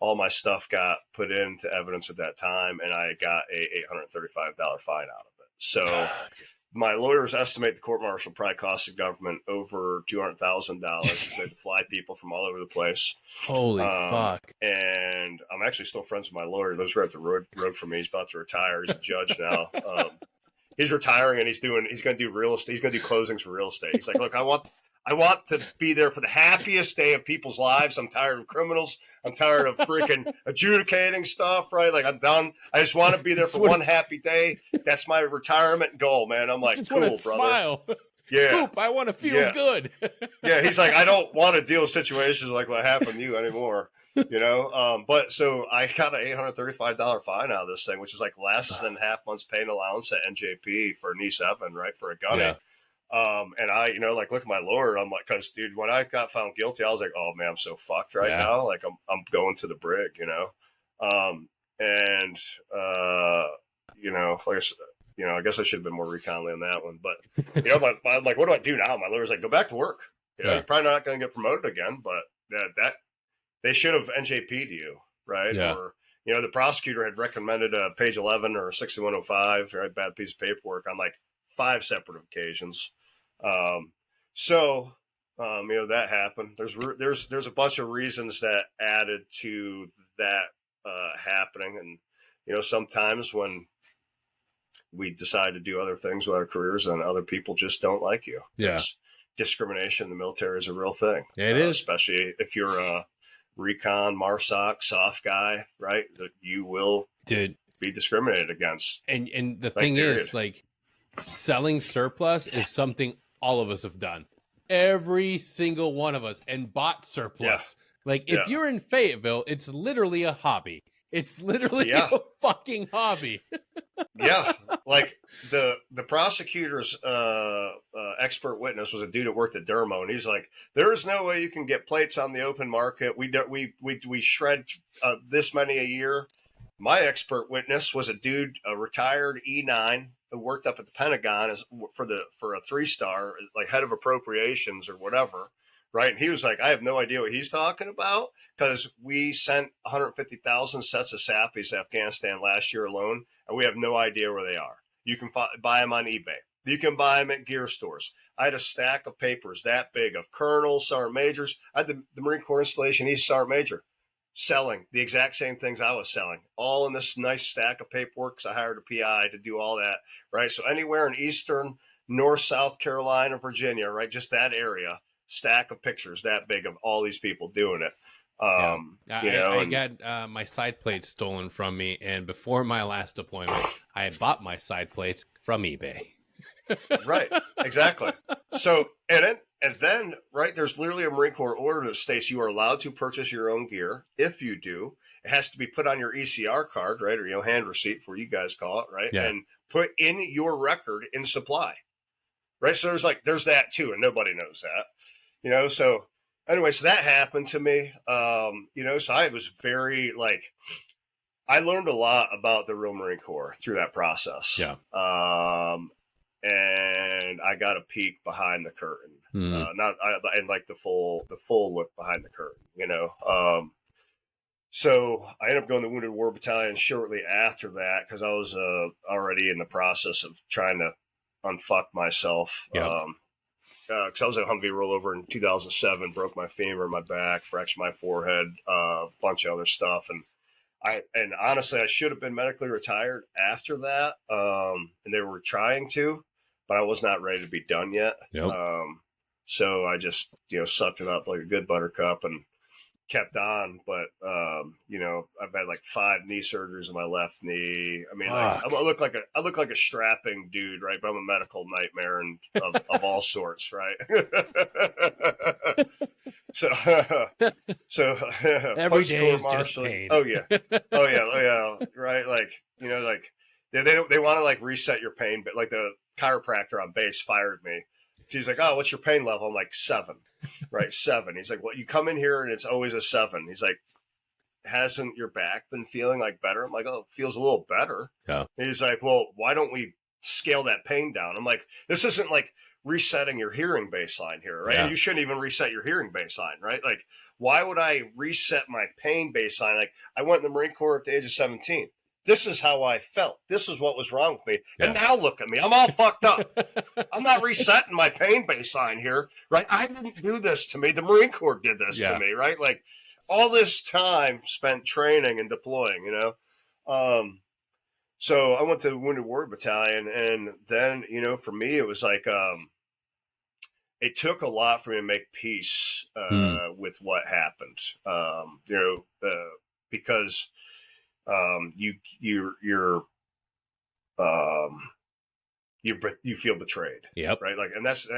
All my stuff got put into evidence at that time, and I got a $835 fine out of it. So my lawyers estimate the court martial probably cost the government over $200,000. They had to fly people from all over the place. Holy fuck! And I'm actually still friends with my lawyer. He lives right up the road from me. He's about to retire. He's a judge now. He's retiring, and he's going to do real estate. He's going to do closings for real estate. He's like, look, I want to be there for the happiest day of people's lives. I'm tired of criminals. I'm tired of freaking adjudicating stuff, right? Like, I'm done. I just want to be there for one happy day. That's my retirement goal, man. I'm like, cool, brother. Smile. Yeah. Koup, I want to feel good. Yeah, he's like, I don't want to deal with situations like what happened to you anymore. You know, but so I got an $835 fine out of this thing, which is like less than half month's pay and allowance at NJP for an E7, right, for a gunny. Yeah. And I, like, look at my lawyer. I'm like, because, dude, when I got found guilty, I was like, oh man, I'm so fucked now. Like, I'm going to the brig, and like I said, I guess I should have been more recon-ly on that one. But, I'm like, what do I do now? My lawyer's like, go back to work. You're probably not going to get promoted again, but that they should have NJP'd you, right? Yeah. Or, the prosecutor had recommended page 11 or 6105, right? Bad piece of paperwork on like 5 separate occasions. That happened. There's a bunch of reasons that added to that happening. And, sometimes when we decide to do other things with our careers and other people just don't like you. Yeah. Discrimination in the military is a real thing. Yeah, it is. Especially if you're a recon, MARSOC, soft guy, right? That you will be discriminated against. And the thing is, like, selling surplus is something all of us have done. Every single one of us, and bought surplus. Yeah. Like, if you're in Fayetteville, it's literally a hobby. It's literally a fucking hobby. Yeah, like the prosecutor's expert witness was a dude that worked at Dermo, and he's like, "There is no way you can get plates on the open market. We shred this many a year." My expert witness was a dude, a retired E9 who worked up at the Pentagon for a 3-star, like head of appropriations or whatever. Right. And he was like, I have no idea what he's talking about, because we sent 150,000 sets of Sappies to Afghanistan last year alone, and we have no idea where they are. You can buy them on eBay. You can buy them at gear stores. I had a stack of papers that big of colonels, sergeant majors. I had the Marine Corps installation, East Sergeant Major, selling the exact same things I was selling, all in this nice stack of paperwork, because I hired a PI to do all that. Right. So anywhere in Eastern, North, South Carolina, Virginia, right, just that area. Stack of pictures that big of all these people doing it. I got my side plates stolen from me, and before my last deployment, I had bought my side plates from eBay. Right, exactly. So, and then, right, there's literally a Marine Corps order that states you are allowed to purchase your own gear. If you do, it has to be put on your ECR card, right, or hand receipt, for you guys call it, right, and put in your record in supply, right. So there's that too, and nobody knows that. So anyway, so that happened to me. So I was very, like, I learned a lot about the real Marine Corps through that process. Yeah. And I got a peek behind the curtain, and like the full look behind the curtain, So I ended up going to the Wounded War Battalion shortly after that, because I was already in the process of trying to unfuck myself. Yeah. Because I was at a Humvee rollover in 2007, broke my femur, my back, fractured my forehead, a bunch of other stuff, and honestly, I should have been medically retired after that. And they were trying to, but I was not ready to be done yet. Yep. So I just sucked it up like a good buttercup and kept on. But I've had like 5 knee surgeries in my left knee. I mean, I look like a strapping dude, right? But I'm a medical nightmare and of all sorts, right? so every day is just pain. Oh yeah, right? Like they want to like reset your pain, but like the chiropractor on base fired me. She's like, "Oh, what's your pain level?" I'm like, 7. Right, 7. He's like, "Well, you come in here and it's always a 7." He's like, "Hasn't your back been feeling like better?" I'm like, "Oh, it feels a little better." Yeah. And he's like, "Well, why don't we scale that pain down?" I'm like, "This isn't like resetting your hearing baseline here, right? Yeah. And you shouldn't even reset your hearing baseline, right? Like, why would I reset my pain baseline? Like, I went in the Marine Corps at the age of 17. This is how I felt. This is what was wrong with me. Yeah. And now look at me. I'm all fucked up. I'm not resetting my pain baseline here, right? I didn't do this to me. The Marine Corps did this to me, right? Like, all this time spent training and deploying, So I went to the Wounded Warrior Battalion, and then, for me, it was like, it took a lot for me to make peace with what happened, because you feel betrayed. Yep. Right. Like, and that's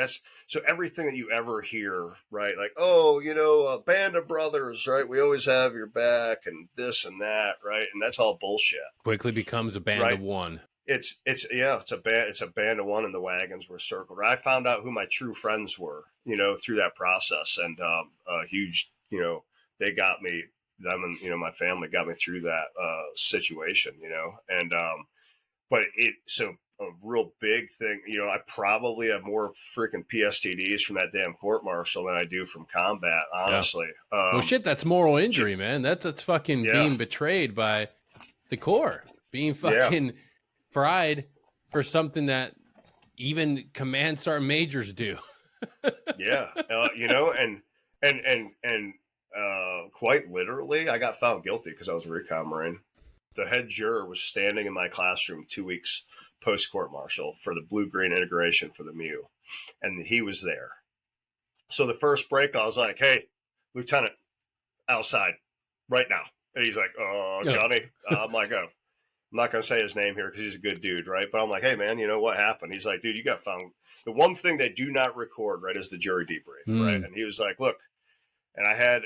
so everything that you ever hear, right? Like, oh, a band of brothers, right? We always have your back and this and that. Right. And that's all bullshit. Quickly becomes a band of one. It's a band of one, and the wagons were circled. I found out who my true friends were, through that process, and huge, they got me, them and, my family got me through that situation, and but real big thing. You know, I probably have more freaking PSTDs from that damn court martial than I do from combat, honestly. Yeah. Well, shit, that's moral injury, man. That's fucking being betrayed by the Corps, being fucking fried for something that even command sergeant majors do. You know, and quite literally, I got found guilty because I was a recon Marine. The head juror was standing in my classroom 2 weeks post court martial for the blue-green integration for the MU, and he was there. So the first break, I was like, "Hey, Lieutenant, outside right now," and he's like, "Oh, Johnny," I'm like, "Oh." I'm not going to say his name here because he's a good dude, right? But I'm like, "Hey, man, you know what happened?" He's like, "Dude, you got found." The one thing they do not record, right, is the jury debrief, right? And he was like, "Look," and I had,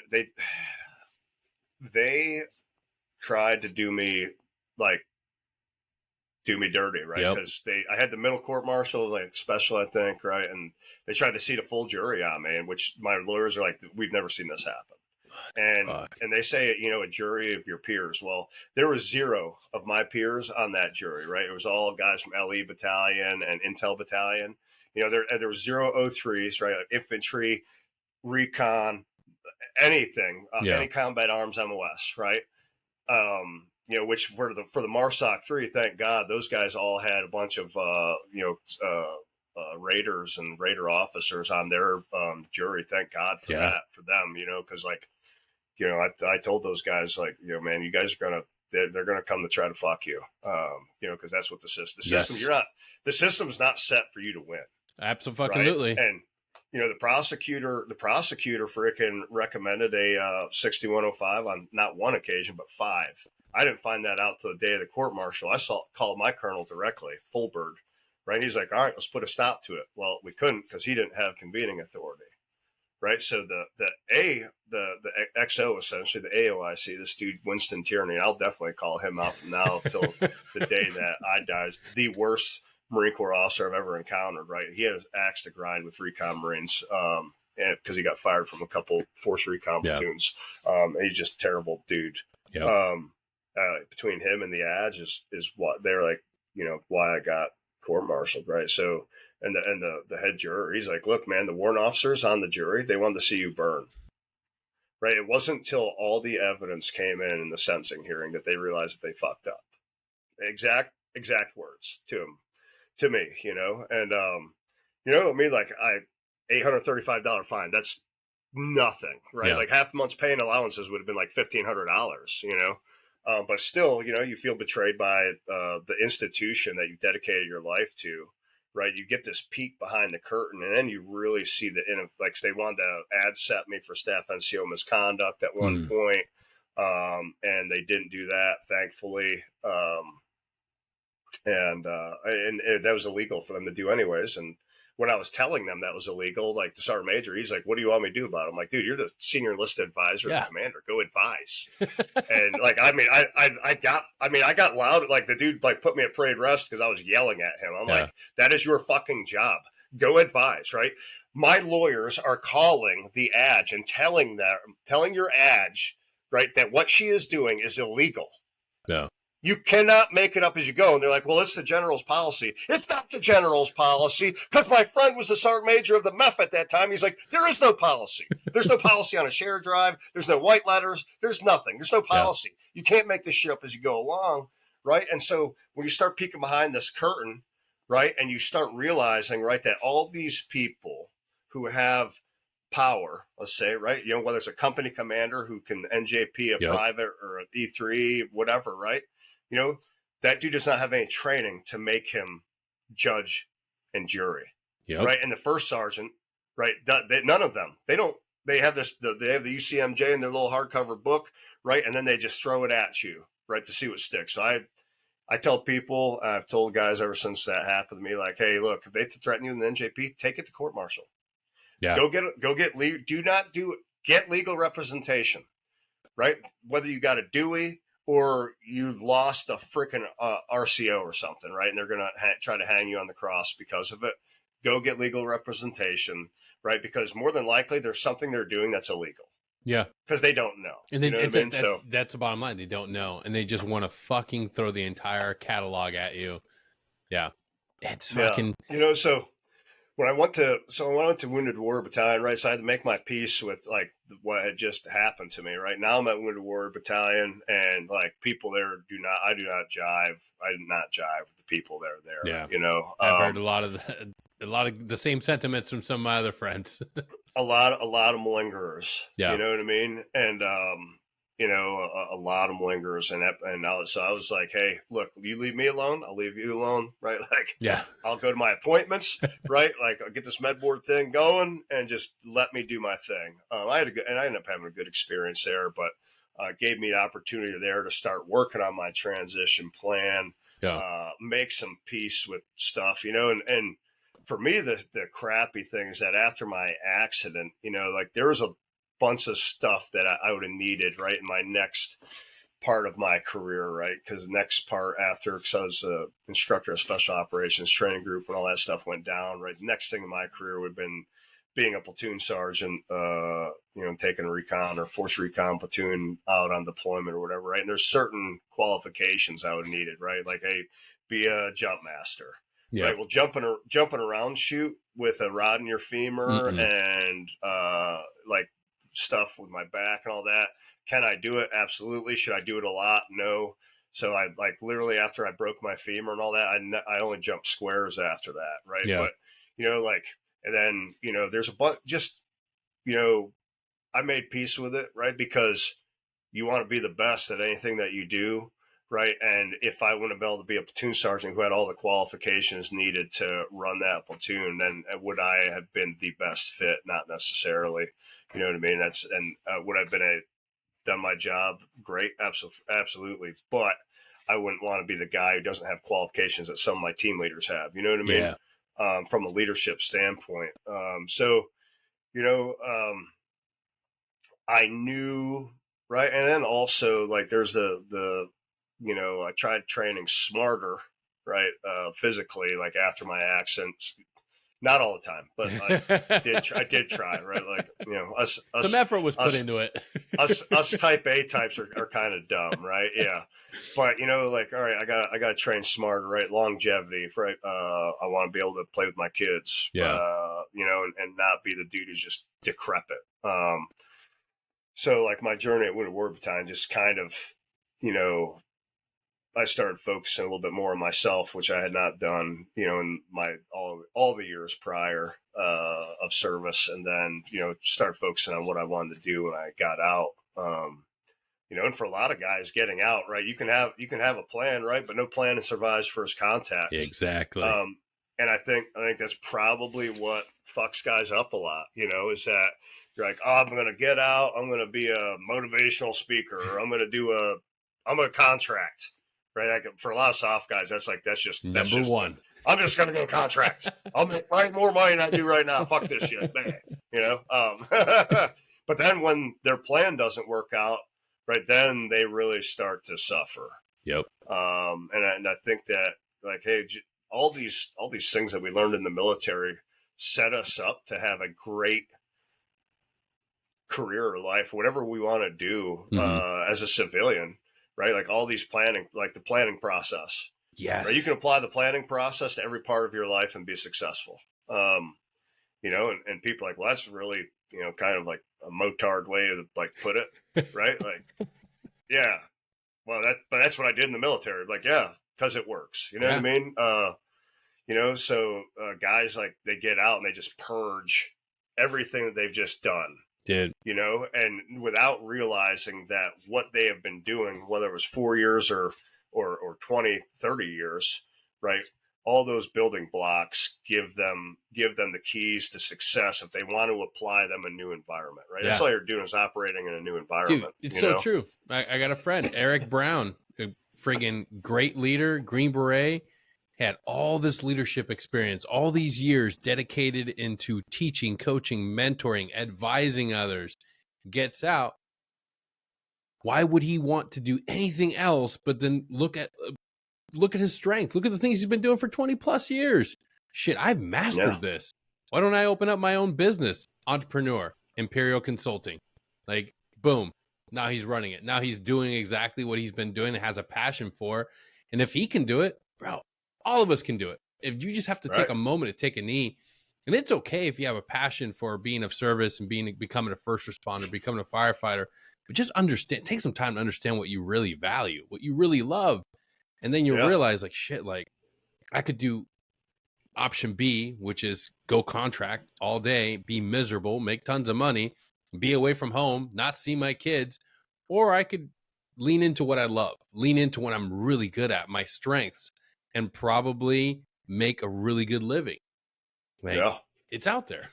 they tried to do me dirty, right? Because I had the middle court martial, like special, I think, right? And they tried to seat a full jury on me, in which my lawyers are like, "We've never seen this happen." And they say, you know, a jury of your peers. Well, there was 0 of my peers on that jury, right? It was all guys from LE Battalion and Intel Battalion. You know, there was 0 O3s, right? Like infantry, recon, anything, any combat arms MOS, right? You know, which for the MARSOC 3, thank God, those guys all had a bunch of raiders and raider officers on their jury. Thank God for that, for them, you know, because like, you know, I told those guys, like, you know, man, you guys are they're gonna come to try to fuck you, you know, because that's what the system. The system's not set for you to win. Absolutely. Right? And you know, the prosecutor freaking recommended a 6105 on not one occasion but 5. I didn't find that out till the day of the court martial. I called my colonel directly, Fulberg, right? And he's like, "All right, let's put a stop to it." Well, we couldn't because he didn't have convening authority. Right, so the XO, essentially the AOIC, this dude Winston Tierney, I'll definitely call him out from now till the day that I die, is the worst Marine Corps officer I've ever encountered. Right, he has axe to grind with recon Marines, and because he got fired from a couple force recon platoons. He's just a terrible dude. Between him and the Adge is what they're like, you know, why I got court-martialed, right? So. And the head juror, he's like, "Look, man, the warrant officers on the jury, they wanted to see you burn." Right? It wasn't until all the evidence came in the sentencing hearing that they realized that they fucked up. Exact words to me, you know? And, you know what I mean? Like, $835 fine, that's nothing, right? Yeah. Like half a month's pay and allowances would have been like $1,500, you know? But still, you know, you feel betrayed by the institution that you dedicated your life to. Right, you get this peek behind the curtain, and then you really see like they wanted to ad set me for staff NCO misconduct at one point, and they didn't do that, thankfully, and that was illegal for them to do anyways. And when I was telling them that was illegal, like the sergeant major, he's like, "What do you want me to do about it?" I'm like, "Dude, you're the senior enlisted advisor and commander. Go advise." And like, I got loud. Like the dude like put me at parade rest because I was yelling at him. I'm like, "That is your fucking job. Go advise." Right. My lawyers are calling the Adge and telling your Adge, right, that what she is doing is illegal. Yeah. You cannot make it up as you go. And they're like, "Well, it's the general's policy." It's not the general's policy because my friend was the sergeant major of the MEF at that time. He's like, "There is no policy. There's no policy on a share drive. There's no white letters. There's nothing. There's no policy. You can't make this shit up as you go along." Right. And so when you start peeking behind this curtain, right, and you start realizing, right, that all these people who have power, let's say, right, you know, whether it's a company commander who can NJP a private or an E3, whatever, right? You know, that dude does not have any training to make him judge and jury, right? And the first sergeant, right? None of them. They have the UCMJ in their little hardcover book, right? And then they just throw it at you, right, to see what sticks. So I tell people, I've told guys ever since that happened to me, like, "Hey, look, if they threaten you in the NJP, take it to court martial. Yeah. Get legal representation, right? Whether you got a Dewey or you lost a freaking RCO or something, right? And they're going to try to hang you on the cross because of it. Go get legal representation, right? Because more than likely there's something they're doing that's illegal. Yeah. Because they don't know. And that's the bottom line. They don't know. And they just want to fucking throw the entire catalog at you. Yeah. It's Yeah. fucking, So when I went to Wounded Warrior Battalion, right? So I had to make my peace with like what had just happened to me. Right now, I'm at Wounded Warrior Battalion, and like people there I do not jive. I do not jive with the people that are there. yeah. You know, I've heard a lot of the same sentiments from some of my other friends. a lot of malingerers. Yeah. You know what I mean? And a lot of malingerers, so I was like, hey, look, you leave me alone, I'll leave you alone, right? Like, Yeah. I'll go to my appointments, right? Like, I'll get this med board thing going, and just let me do my thing. I ended up having a good experience there, but gave me the opportunity there to start working on my transition plan, Yeah. make some peace with stuff, and for me, the crappy thing is that after my accident, like there was a bunch of stuff that I would have needed right in my next part of my career, right? Because the next part after, because I was an instructor of special operations training group when all that stuff went down, right? The next thing in my career would have been being a platoon sergeant, taking a recon or force recon platoon out on deployment or whatever, right? And there's certain qualifications I would have needed, right? Like, hey, be a jump master. Yeah. Right. Well, jumping around shoot with a rod in your femur and like stuff with my back and all that. Can I do it? Absolutely. Should I do it a lot? No. So I like literally after I broke my femur and all that, I only jumped squares after that. Right. Yeah. But and then, there's a bunch I made peace with it. Right. Because you want to be the best at anything that you do. Right. And if I wouldn't have been able to be a platoon sergeant who had all the qualifications needed to run that platoon, then would I have been the best fit? Not necessarily. You know what I mean? Would I have done my job? Great. Absolutely. But I wouldn't want to be the guy who doesn't have qualifications that some of my team leaders have. You know what I mean? Yeah. From a leadership standpoint. I knew, right. And then also like there's I tried training smarter, right? Physically, like after my accident, not all the time, but I did try, right? Like, us some effort was put into it. us type A types are kind of dumb, right? Yeah. But, like, all right, I got to train smarter, right? Longevity, right? I want to be able to play with my kids, Yeah. And not be the dude who's just decrepit. So like my journey at Wounded Warrior Battalion just kind of, I started focusing a little bit more on myself, which I had not done, in my all the years prior of service, and then started focusing on what I wanted to do when I got out. And for a lot of guys getting out, right, you can have a plan, right, but no plan survives first contact. Exactly. And I think that's probably what fucks guys up a lot. Is that you're like, oh, I'm going to get out, I'm going to be a motivational speaker, or I'm going to contract. Right, like for a lot of soft guys, that's just number one. I'm just gonna go contract. I'll make more money than I do right now. Fuck this shit, man. But then when their plan doesn't work out, right, then they really start to suffer. Yep. And I think that like, hey, all these things that we learned in the military set us up to have a great career or life, whatever we want to do as a civilian. Right, like all these planning, like the planning process. Yes, right? You can apply the planning process to every part of your life and be successful. And people are like, well, that's really kind of like a motard way to like put it, right? Like, yeah, well, but that's what I did in the military. Like, yeah, because it works. You know what I mean? So guys like they get out and they just purge everything that they've just done. Dude. And without realizing that what they have been doing, whether it was 4 years or 20, 30 years, right? All those building blocks give them the keys to success if they want to apply them in a new environment, right? Yeah. That's all you're doing is operating in a new environment. Dude, it's so true. I got a friend, Eric Brown, a friggin' great leader, Green Beret, had all this leadership experience, all these years dedicated into teaching, coaching, mentoring, advising others, gets out. Why would he want to do anything else but then look at his strength? Look at the things he's been doing for 20 plus years. Shit, I've mastered this. Why don't I open up my own business? Entrepreneur, Imperial Consulting. Like, boom. Now he's running it. Now he's doing exactly what he's been doing and has a passion for. And if he can do it, bro, all of us can do it. If you just have to Right. take a moment to take a knee, and it's okay if you have a passion for being of service and becoming a first responder, becoming a firefighter, but just take some time to understand what you really value, what you really love. And then you Yeah. realize, like, shit, like I could do option B, which is go contract all day, be miserable, make tons of money, be away from home, not see my kids, or I could lean into what I love, lean into what I'm really good at, my strengths, and probably make a really good living. Like, Yeah. it's out there.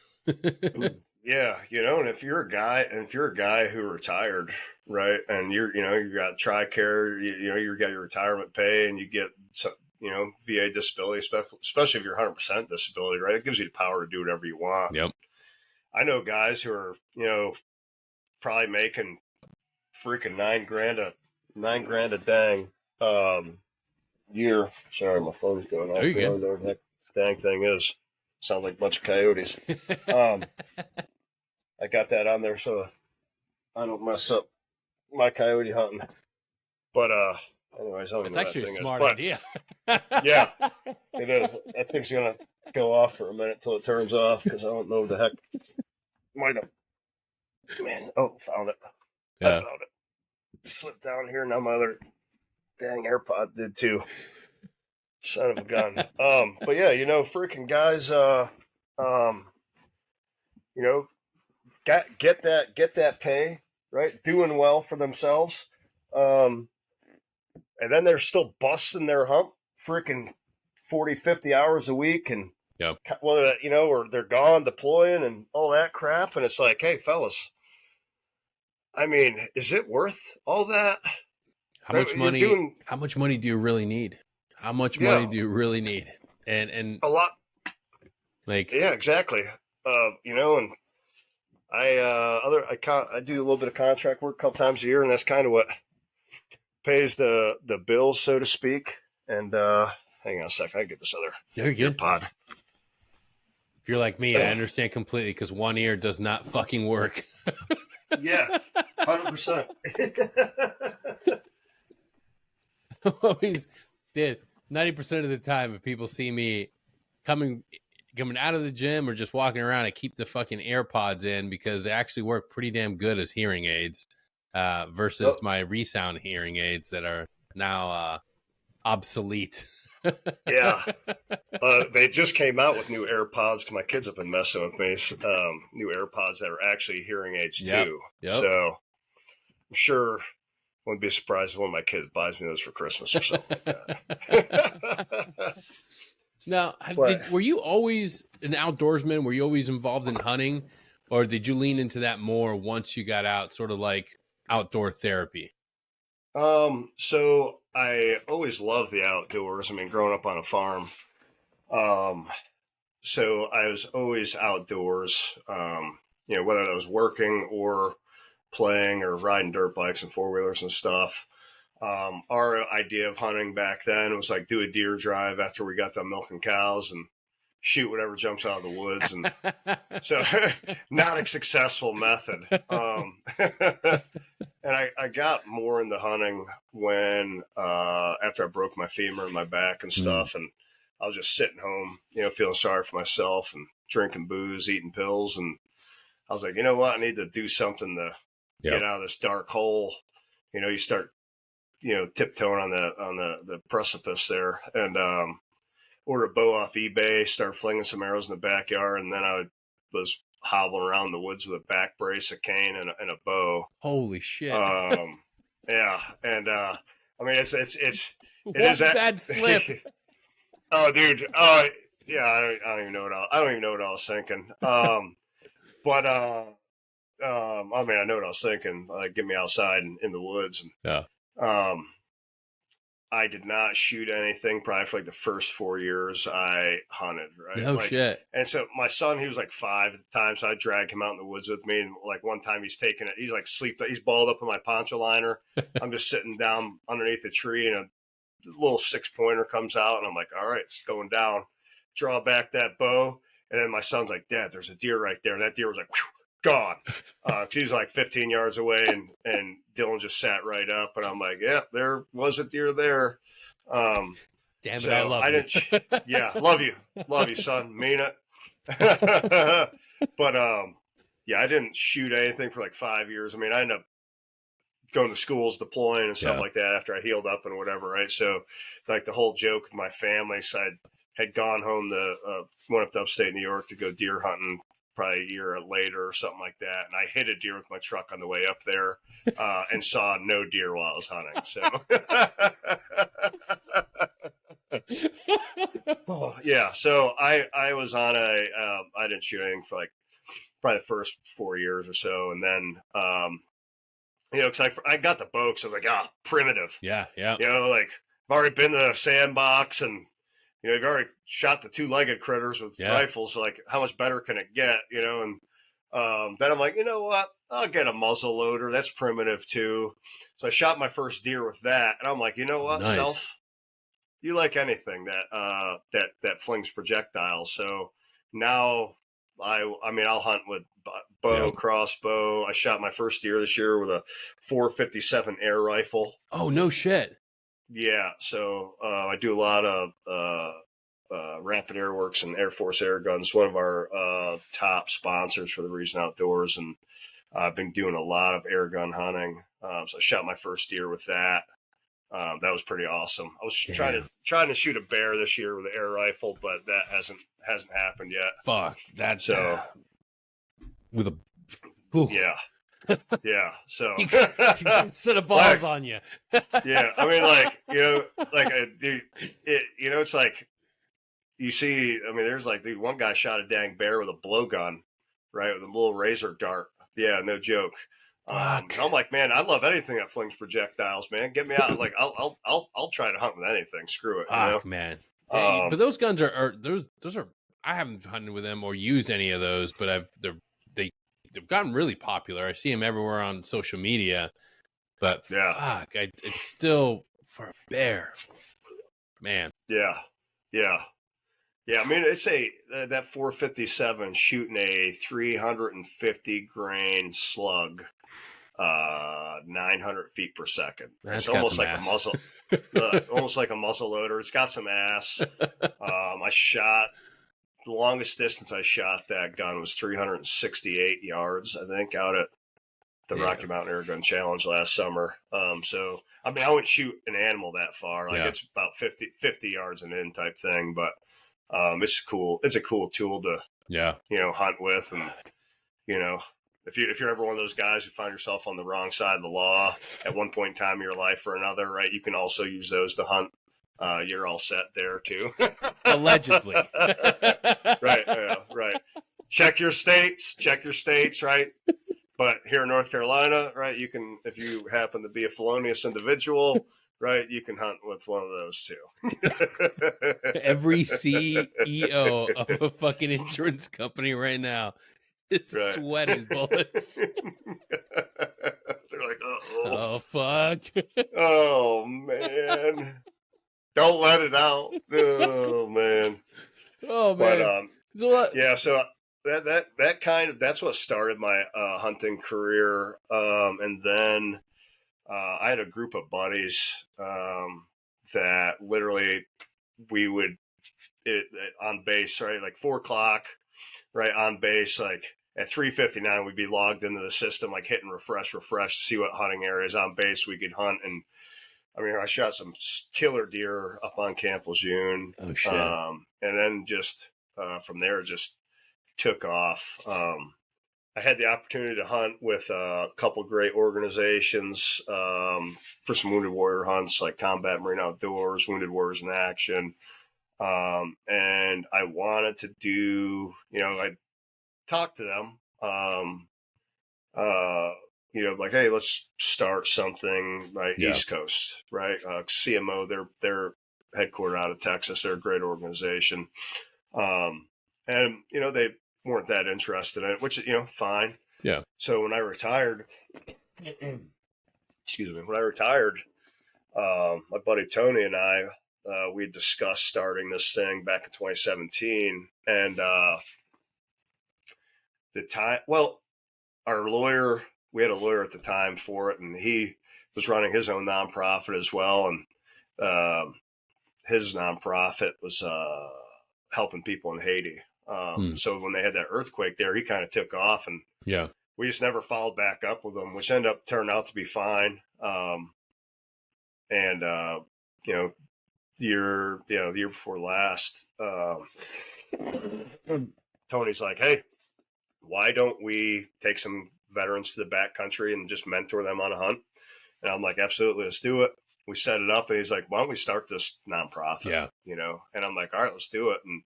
Yeah, and if you're a guy who retired, right, and you got TRICARE, you got your retirement pay, and you get VA disability, especially if you're 100% disability, right? It gives you the power to do whatever you want. Yep. I know guys who are probably making freaking $9,000 a dang year. Sorry, my phone's going off. There you go. I don't know what the heck the dang thing is. Sounds like a bunch of coyotes. I got that on there so I don't mess up my coyote hunting. But anyways, I don't It's know actually that a thing smart is. idea. Yeah, it is. That thing's gonna go off for a minute till it turns off because I don't know the heck. Might have. Man, found it. Yeah. I found it. Slipped down here. Now my other dang AirPod did too. Son of a gun. But yeah, freaking guys. Get that pay, right? Doing well for themselves. And then they're still busting their hump freaking 40, 50 hours a week. And Yep. whether or they're gone deploying and all that crap. And it's like, hey, fellas, I mean, is it worth all that? How much money? How much money do you really need? How much money do you really need? And a lot. Like, yeah, exactly. And I do a little bit of contract work a couple times a year, and that's kind of what pays the bills, so to speak. And hang on a second, I get this other earpod. If you're like me, I understand completely because one ear does not fucking work. Yeah, 100%. Always did. 90% of the time, if people see me coming out of the gym or just walking around, I keep the fucking AirPods in because they actually work pretty damn good as hearing aids versus my ReSound hearing aids that are now obsolete. Yeah. They just came out with new AirPods because my kids have been messing with me. New AirPods that are actually hearing aids too. Yep. So I'm sure wouldn't be surprised if one of my kids buys me those for Christmas or something like that. Now, were you always an outdoorsman? Were you always involved in hunting? Or did you lean into that more once you got out, sort of like outdoor therapy? So I always loved the outdoors. I mean, growing up on a farm. So I was always outdoors, whether I was working or playing or riding dirt bikes and four-wheelers and stuff. Our idea of hunting back then was like do a deer drive after we got done milking cows and shoot whatever jumps out of the woods. And so not a successful method. And I got more into hunting when, after I broke my femur in my back and stuff, and I was just sitting home, feeling sorry for myself and drinking booze, eating pills. And I was like, you know what? I need to do something to get out of this dark hole. You start, tiptoeing on the precipice there, and order a bow off eBay, start flinging some arrows in the backyard, and then I was hobbling around the woods with a back brace, a cane, and a bow. Holy shit! Yeah, and I mean it is that bad slip. Oh, dude. Yeah. I don't even know what I was thinking. But I mean, I know what I was thinking. Like, get me outside in the woods, and I did not shoot anything probably for like the first 4 years I hunted, right? No shit. And so my son, he was like 5 at the time, so I dragged him out in the woods with me. And like one time he's like he's balled up in my poncho liner. I'm just sitting down underneath a tree, and a little 6-pointer comes out, and I'm like, all right, it's going down. Draw back that bow. And then my son's like, Dad, there's a deer right there. And that deer was like, whew, gone. Cause he was like 15 yards away, and Dylan just sat right up, and I'm like, yeah, there was a deer there. Damn it, I So love I you. didn't. Yeah, love you, son. Mean it. But yeah, I didn't shoot anything for like 5 years. I mean, I ended up going to schools, deploying and stuff like that after I healed up and whatever, right? So, like the whole joke with my family, so I had gone home to went up to upstate New York to go deer hunting probably a year later or something like that, and I hit a deer with my truck on the way up there and saw no deer while I was hunting. So, yeah, so I was on I didn't shoot anything for like probably the first 4 years or so, and then because I got the bow, so I was like, primitive. Yeah. Like I've already been to the sandbox, and you've already shot the two-legged critters with rifles. So like, how much better can it get? And then I'm like, you know what? I'll get a muzzle loader. That's primitive too. So I shot my first deer with that, and I'm like, you know what, nice. Self, you like anything that flings projectiles. So now I'll hunt with bow, crossbow. I shot my first deer this year with a 457 air rifle. Oh, no shit. Yeah. So I do a lot of Rapid Air Works and Air Force Air Guns, one of our top sponsors for the Reason Outdoors. And I've been doing a lot of air gun hunting. So I shot my first deer with that. That was pretty awesome. I was trying to shoot a bear this year with an air rifle, but that hasn't happened yet. Fuck that. So with a yeah. So you set of balls on you. Yeah, I mean, it's like you see. I mean, there's like one guy shot a dang bear with a blowgun, right, with a little razor dart. Yeah, no joke. And I'm like, man, I love anything that flings projectiles, man. Get me out. Like, I'll try to hunt with anything. Screw it. Man. But those guns are those are. I haven't hunted with them or used any of those, but they've gotten really popular. I see them everywhere on social media. But fuck, it's still for a bear, man. Yeah. I mean, it's that 457 shooting a 350 grain slug. 900 feet per second. It's almost like a muzzle, almost like a muzzle loader. It's got some ass. I shot the longest distance I shot that gun was 368 yards, I think, out at the Rocky Mountain Air Gun Challenge last summer. So I mean, I wouldn't shoot an animal that far. Like it's about 50 yards and in type thing, but it's cool. It's a cool tool to hunt with, and If you're ever one of those guys who find yourself on the wrong side of the law at one point in time in your life or another, right? You can also use those to hunt. You're all set there too. Allegedly. Right. Right. Check your states, right? But here in North Carolina, right, you can, if you happen to be a felonious individual, right, you can hunt with one of those too. Every CEO of a fucking insurance company right now. It's sweating bullets. They're like, oh, fuck. Oh, man. Don't let it out. Oh, man. Oh, man. But, so that's what started my hunting career. And then I had a group of buddies that literally we would, on base, right, like 4:00, right, on base, like, at 3:59, we'd be logged into the system, like hitting refresh to see what hunting areas on base we could hunt. And I mean, I shot some killer deer up on Camp Lejeune. Oh, shit. And then just from there, just took off. I had the opportunity to hunt with a couple great organizations for some Wounded Warrior hunts, like Combat Marine Outdoors, Wounded Warriors in Action. And I wanted to do, I talked to them, like, hey, let's start something, right? East Coast, right? CMO, they're headquartered out of Texas. They're a great organization. And, they weren't that interested in it, which, fine. Yeah. So when I retired, my buddy Tony and I, we discussed starting this thing back in 2017, and we had a lawyer at the time for it, and he was running his own nonprofit as well, and his nonprofit was helping people in Haiti. So when they had that earthquake there, he kind of took off, and we just never followed back up with him, which ended up turning out to be fine. And you know, the year before last, Tony's like, hey, why don't we take some veterans to the backcountry and just mentor them on a hunt? And I'm like, absolutely, let's do it. We set it up, and he's like, why don't we start this nonprofit? You know, and I'm like, all right, let's do it. And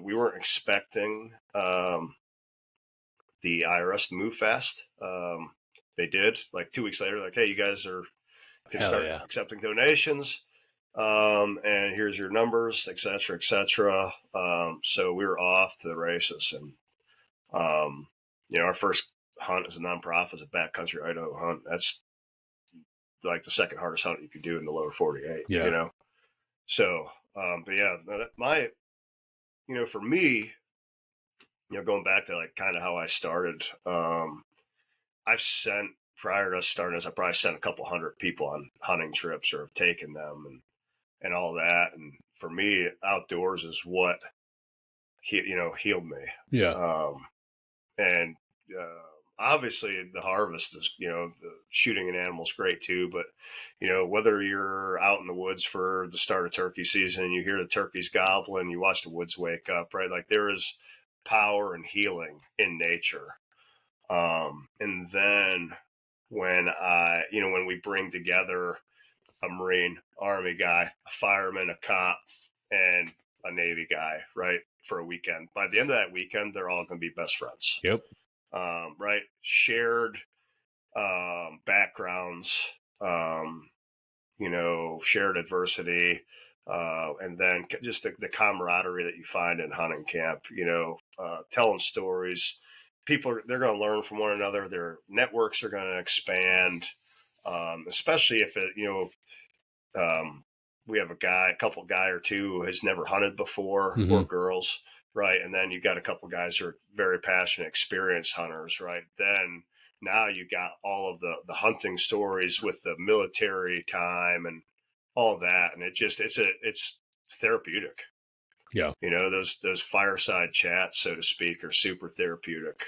we weren't expecting the IRS to move fast. They did. Like 2 weeks later, like, hey, you guys can start accepting donations. And here's your numbers, et cetera, et cetera. So we were off to the races. And, you know, our first hunt as a nonprofit is a backcountry Idaho hunt. That's like the second hardest hunt you could do in the lower 48, you know? So, but yeah, you know, for me, you know, going back to like kind of how I started, I've sent, prior to starting this, I probably sent a couple hundred people on hunting trips or have taken them and all that. And for me, outdoors is what healed me. And obviously the harvest is, you know, the shooting an animal is great too, but you know, whether you're out in the woods for the start of turkey season, you hear the turkeys gobbling, you watch the woods wake up, right? Like there is power and healing in nature. And then when when we bring together a Marine, Army guy, a fireman, a cop, and a Navy guy, right, for a weekend, by the end of that weekend, they're all going to be best friends. Right. Shared backgrounds, you know, shared adversity, and then just the camaraderie that you find in hunting camp, you know, telling stories. People, they're going to learn from one another. Their networks are going to expand, especially if it, you know, we have a couple guy or two who has never hunted before, or girls, right? And then you got a couple guys who are very passionate, experienced hunters, right? Then now you got all of the hunting stories with the military time and all that, and it's therapeutic. You know, those fireside chats, so to speak, are super therapeutic.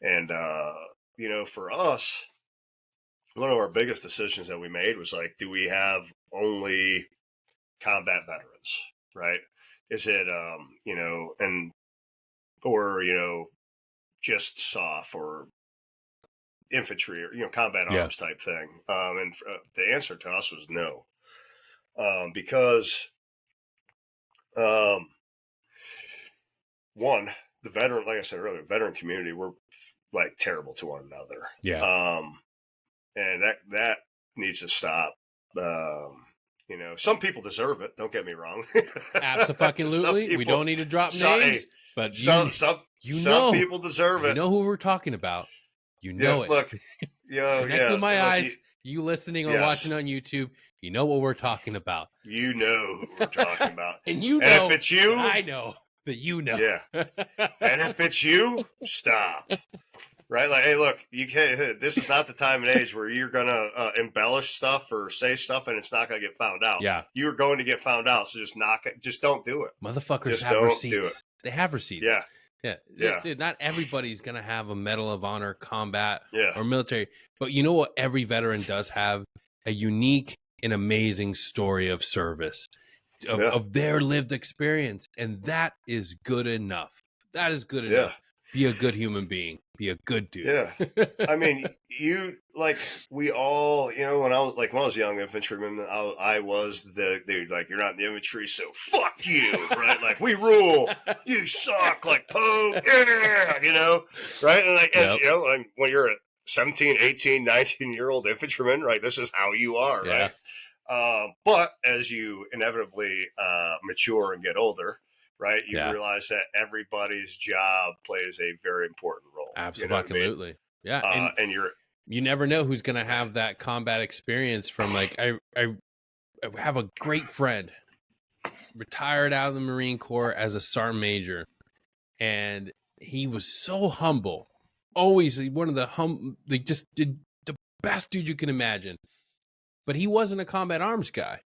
You know, for us, one of our biggest decisions that we made was like, do we have only combat veterans, right? Is it, you know, or, you know, just SOF or infantry or, you know, combat arms type thing? And the answer to us was no. Because, one, the veteran, like I said earlier, veteran community, we're like terrible to one another. And that needs to stop. You know, some people deserve it. Don't get me wrong. Absolutely. We don't need to drop names, but some people deserve it. You know who we're talking about. You know it. Look, Connect with my eyes. You listening or watching on YouTube, you know what we're talking about. You know who we're talking about. And you know, and if it's you, I know that you know. Yeah. And if it's you, stop. Right? Like, hey, look, you can't. This is not the time and age where you're gonna embellish stuff or say stuff, and it's not gonna get found out. You're going to get found out, so just knock it. Just don't do it. Motherfuckers just have don't receipts. Do it. They have receipts. Dude, not everybody's gonna have a Medal of Honor, combat, or military, but you know what? Every veteran does have a unique and amazing story of service, of their lived experience, and that is good enough. That is good enough. Be a good human being. Be a good dude. I mean, we all, you know, when I was a young infantryman, I was the dude, like, you're not in the infantry, so fuck you, right? Like, we rule, you suck, like, Poe, you know, right? And you know, when you're a 17, 18, 19-year-old infantryman, right, this is how you are, right? But as you inevitably mature and get older, right, you realize that everybody's job plays a very important role. Absolutely. You know what I mean? And you never know who's going to have that combat experience from, like, I have a great friend, retired out of the Marine Corps as a sergeant major, and he was so humble, always one of the just did the best dude you can imagine. but he wasn't a combat arms guy.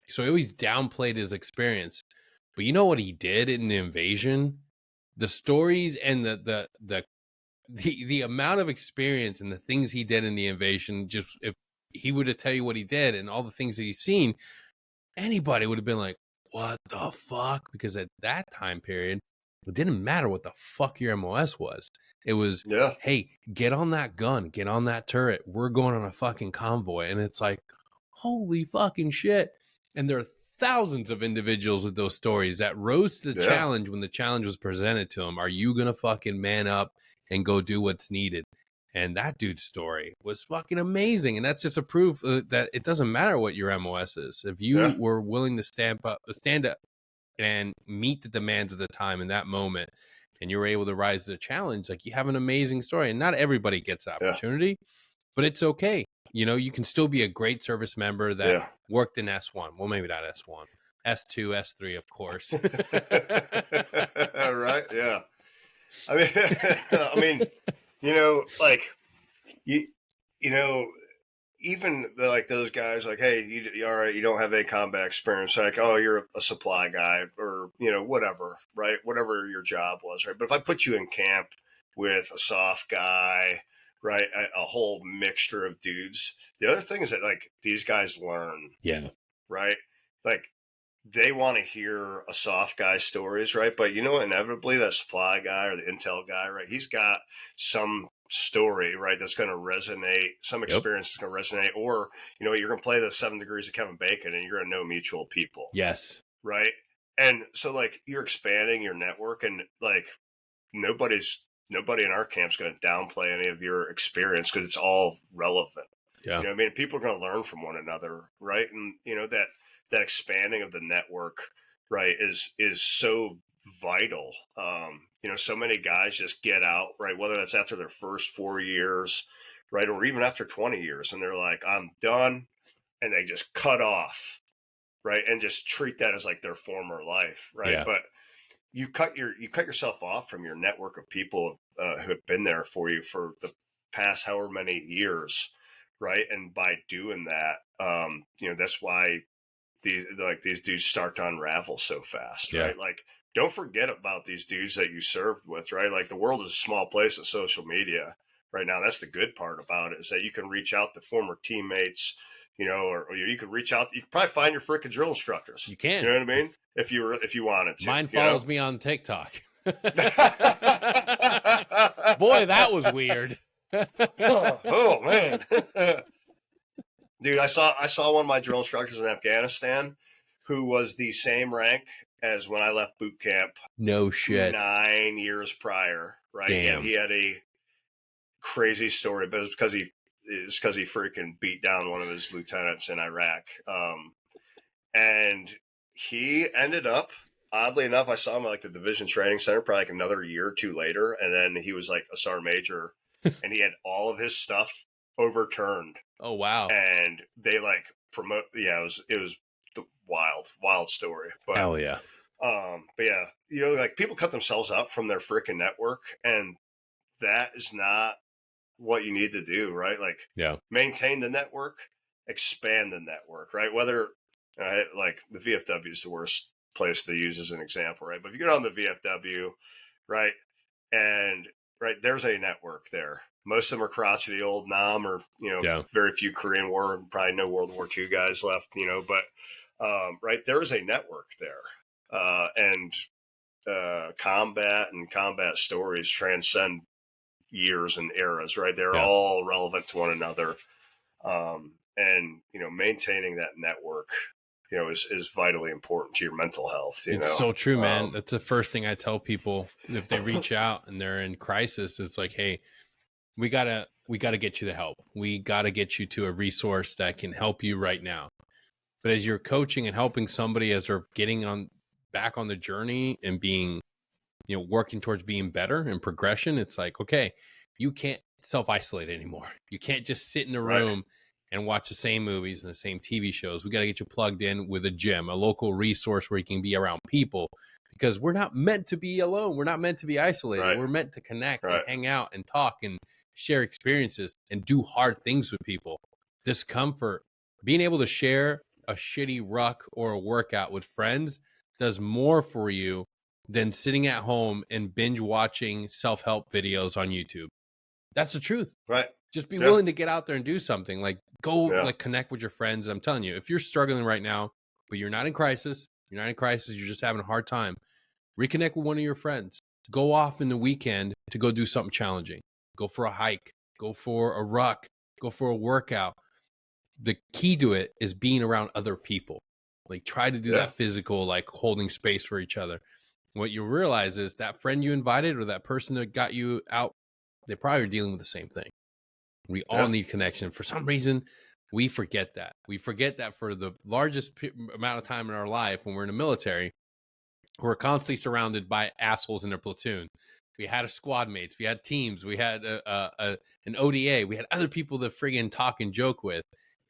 So he always downplayed his experience. But you know what he did in the invasion? The stories and the amount of experience and the things he did in the invasion, just if he would have tell you what he did and all the things that he's seen, anybody would have been like, what the fuck? Because at that time period, it didn't matter what the fuck your MOS was. It was, hey, get on that gun, get on that turret. We're going on a fucking convoy. And it's like, holy fucking shit. And there are thousands of individuals with those stories that rose to the challenge when the challenge was presented to them. Are you going to fucking man up and go do what's needed? And that dude's story was fucking amazing. And that's just a proof that it doesn't matter what your MOS is. If you were willing to stand up and meet the demands of the time in that moment, and you were able to rise to the challenge, like, you have an amazing story. And not everybody gets the opportunity, but it's okay. You know, you can still be a great service member that worked in S1. Well, maybe not S1, S2, S3, of course. Right. Yeah. I mean, you know, like you know, even like those guys, like, hey, you all right? You don't have any combat experience. Like, oh, you're a supply guy, or whatever, right? Whatever your job was, right? But if I put you in camp with a soft guy, right, a whole mixture of dudes. The other thing is that, like, these guys learn, right? Like, they want to hear a soft guy stories, right? But inevitably that supply guy or the intel guy, right? He's got some story, right, that's going to resonate, some experience that's going to resonate, or you're going to play the 7 Degrees of Kevin Bacon and you're going to know mutual people, right? And so, like, you're expanding your network, and like nobody in our camp's going to downplay any of your experience because it's all relevant. I mean, people are going to learn from one another, right? And that expanding of the network, right, is so vital. So many guys just get out, right, whether that's after their first 4 years, right, or even after 20 years, and they're like, I'm done, and they just cut off, right, and just treat that as like their former life, right? But you cut yourself off from your network of people who have been there for you for the past however many years, right? And by doing that, that's why these dudes start to unravel so fast, right? Like, don't forget about these dudes that you served with, right? Like, the world is a small place with social media right now. That's the good part about it, is that you can reach out to former teammates, or you could reach out. You could probably find your freaking drill instructors. You can. You know what I mean? If you wanted to. Mine follows me on TikTok. Boy, that was weird. Oh man. Dude, I saw one of my drill instructors in Afghanistan who was the same rank as when I left boot camp. No shit. 9 years prior, right? Damn. And he had a crazy story, but it's because he freaking beat down one of his lieutenants in Iraq. And he ended up, oddly enough, I saw him at like the Division Training Center probably like another year or two later, and then he was like a sergeant major, and he had all of his stuff overturned. Oh wow! And they like promote. Yeah, it was the wild story. But, hell yeah. But yeah, like, people cut themselves out from their freaking network, and that is not what you need to do, right? Like, maintain the network, expand the network, right? Whether like the VFW is the worst place to use as an example, right? But if you go on the VFW, right, and there's a network there. Most of them are crotchety old Nam, or very few Korean War, probably no World War II guys left, but right, there is a network there, and combat and combat stories transcend years and eras, right? They're all relevant to one another, and maintaining that network, is vitally important to your mental health. It's so true, man. That's the first thing I tell people if they reach out and they're in crisis. It's like, hey, we gotta get you the help. We gotta get you to a resource that can help you right now. But as you're coaching and helping somebody as they're getting back on the journey and being, working towards being better and progression, it's like, okay, you can't self-isolate anymore. You can't just sit in a room and watch the same movies and the same TV shows. We got to get you plugged in with a gym, a local resource where you can be around people, because we're not meant to be alone. We're not meant to be isolated. We're meant to connect and hang out and talk and share experiences and do hard things with people. Discomfort Being able to share a shitty ruck or a workout with friends does more for you than sitting at home and binge watching self-help videos on YouTube. That's the truth. Right. Just be Yeah. willing to get out there and do something. Like, go Yeah. like connect with your friends. I'm telling you, if you're struggling right now, but you're not in crisis, you're just having a hard time, reconnect with one of your friends. Go off in the weekend to go do something challenging. Go for a hike, go for a ruck, go for a workout. The key to it is being around other people. Like, try to do Yeah. that physical, like holding space for each other. What you realize is that friend you invited or that person that got you out, they probably are dealing with the same thing. We all need connection. For some reason, we forget that. We forget that for the largest amount of time in our life when we're in the military, we're constantly surrounded by assholes in a platoon. We had a squad mates, we had teams, we had an ODA, we had other people to friggin' talk and joke with.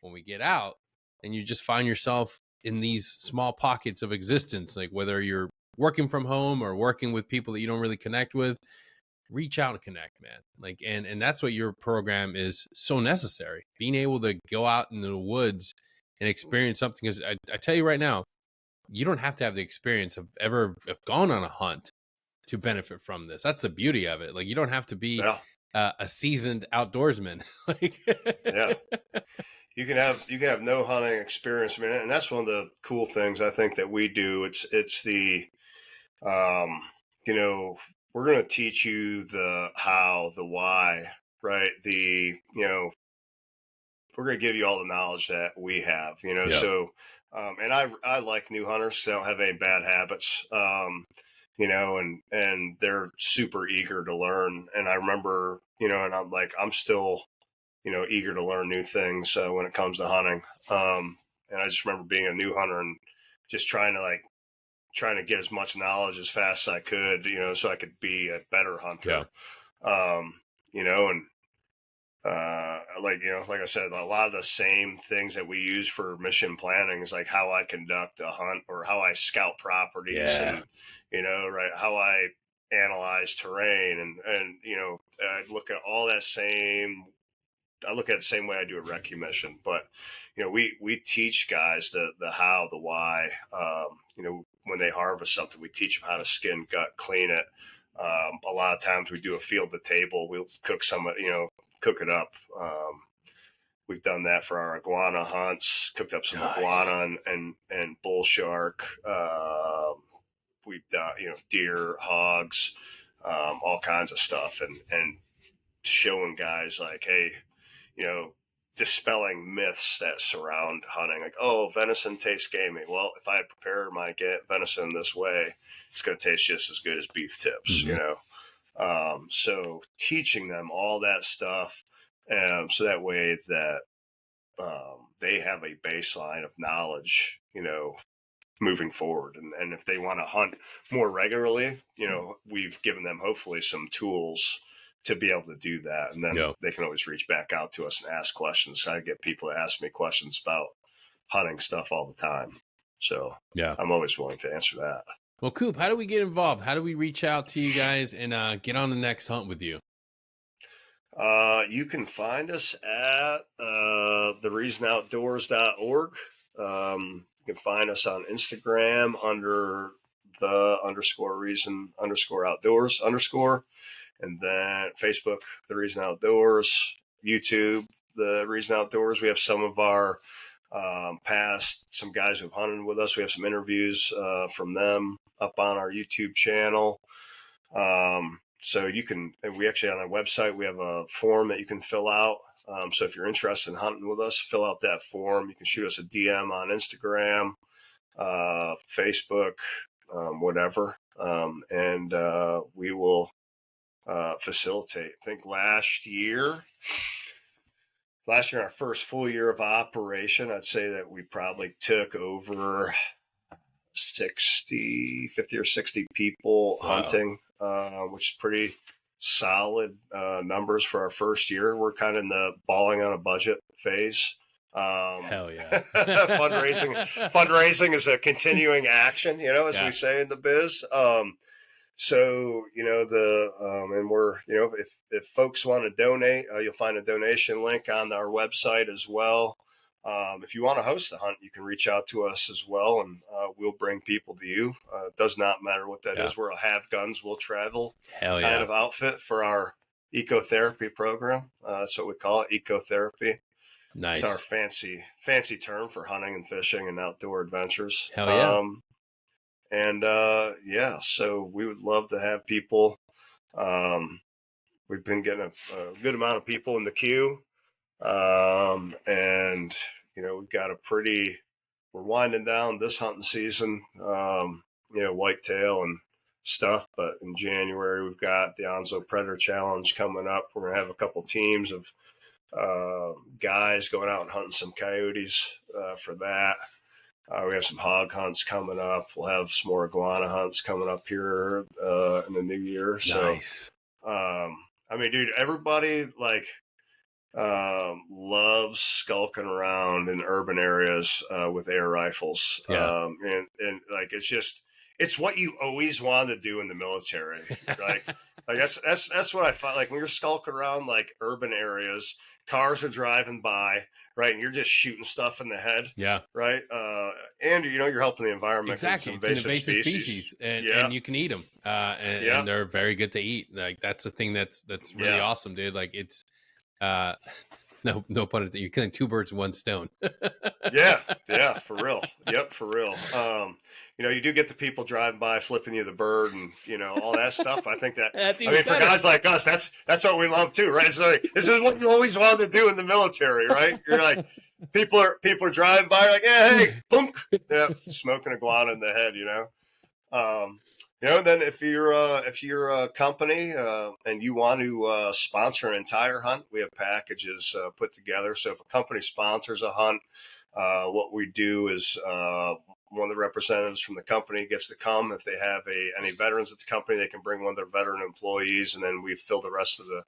When we get out and you just find yourself in these small pockets of existence, like whether you're working from home or working with people that you don't really connect with, reach out and connect, man. Like, and that's what your program is so necessary. Being able to go out into the woods and experience something. Because I tell you right now, you don't have to have the experience of ever have gone on a hunt to benefit from this. That's the beauty of it. Like, you don't have to be a seasoned outdoorsman. Like, yeah, you can have no hunting experience, man, and that's one of the cool things I think that we do. It's the you know, we're going to teach you the how, the why, right? The, you know, we're going to give you all the knowledge that we have, you know. So and I like new hunters, so they don't have any bad habits, you know, and they're super eager to learn. And I remember, you know, and I'm still, you know, eager to learn new things when it comes to hunting. And I just remember being a new hunter and just trying to get as much knowledge as fast as I could, you know, so I could be a better hunter. You know, and like I said, a lot of the same things that we use for mission planning is like how I conduct a hunt or how I scout properties and, you know, right, how I analyze terrain and you know, I look at all that I look at it the same way I do a recce mission. But, you know, we teach guys the how, the why. You know, when they harvest something, we teach them how to skin, gut, clean it. A lot of times we do a field to table. We'll cook cook it up. We've done that for our iguana hunts, cooked up some iguana and bull shark. We've done, you know, deer, hogs, all kinds of stuff. And showing guys like, hey, you know, dispelling myths that surround hunting. Like, oh, venison tastes gamey. Well, if I prepare my venison this way, it's going to taste just as good as beef tips, you know? So teaching them all that stuff, so that way that they have a baseline of knowledge, you know, moving forward. And if they want to hunt more regularly, you know, we've given them hopefully some tools to be able to do that. And then they can always reach back out to us and ask questions. I get people to ask me questions about hunting stuff all the time. So I'm always willing to answer that. Well, Koup, how do we get involved? How do we reach out to you guys and get on the next hunt with you? You can find us at thereasonoutdoors.org. You can find us on Instagram under _reason_outdoors_ and then Facebook, The Reason Outdoors, YouTube, The Reason Outdoors. We have some of our past, some guys who've hunted with us. We have some interviews from them up on our YouTube channel. So you can, we actually on our website, we have a form that you can fill out. So if you're interested in hunting with us, fill out that form. You can shoot us a DM on Instagram, Facebook, whatever. And we will facilitate. I think last year, our first full year of operation, I'd say that we probably took over 50 or 60 people hunting, which is pretty solid numbers for our first year. We're kind of in the balling on a budget phase. Hell yeah. Fundraising is a continuing action, you know, as we say in the biz. So, you know, and we're, you know, if folks want to donate, you'll find a donation link on our website as well. If you want to host a hunt, you can reach out to us as well, and we'll bring people to you. It does not matter what that is. We're a have guns, will travel kind of outfit for our ecotherapy program. That's what we call it, ecotherapy. Nice. It's our fancy term for hunting and fishing and outdoor adventures. Hell yeah. And so we would love to have people. We've been getting a good amount of people in the queue. And we've got we're winding down this hunting season, whitetail and stuff. But in January, we've got the Onzo Predator Challenge coming up. We're going to have a couple teams of guys going out and hunting some coyotes for that. We have some hog hunts coming up. We'll have some more iguana hunts coming up here in the new year. Nice. So, dude, everybody loves skulking around in urban areas with air rifles. Yeah. And it's what you always wanted to do in the military. That's what I find. Like when you're skulking around like urban areas, cars are driving by, right? And you're just shooting stuff in the head. Yeah. Right. And you're helping the environment. Exactly. It's an invasive species. And you can eat them. And they're very good to eat. Like that's the thing that's really awesome, dude. Like it's, no pun intended. You're killing two birds with one stone. yeah, for real. Yep, for real. You do get the people driving by flipping you the bird and all that stuff. I think that for guys like us, that's what we love too, right? So this is what you always wanted to do in the military, right? You're like people are driving by like, yeah, hey, boom, yeah, smoking iguana in the head, then if you're a company and you want to sponsor an entire hunt, we have packages put together. So if a company sponsors a hunt, what we do is one of the representatives from the company gets to come. If they have any veterans at the company, they can bring one of their veteran employees, and then we fill the rest of the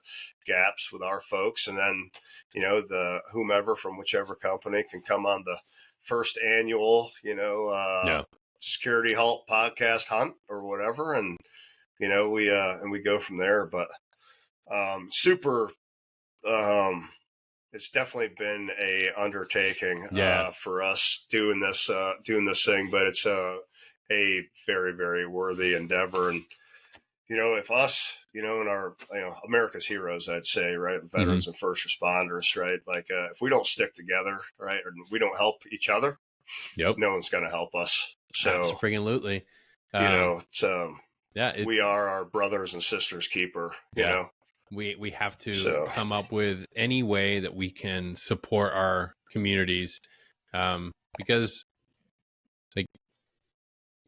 gaps with our folks. And then the whomever from whichever company can come on the first annual Security Halt podcast hunt or whatever, and we go from there. But it's definitely been a undertaking for us doing this thing, but it's a very, very worthy endeavor. And if us and our America's heroes, I'd say, right, veterans and first responders, right, like if we don't stick together, right, or we don't help each other, no one's going to help us. So Absolutely. we are our brothers and sisters keeper. We have to come up with any way that we can support our communities, because like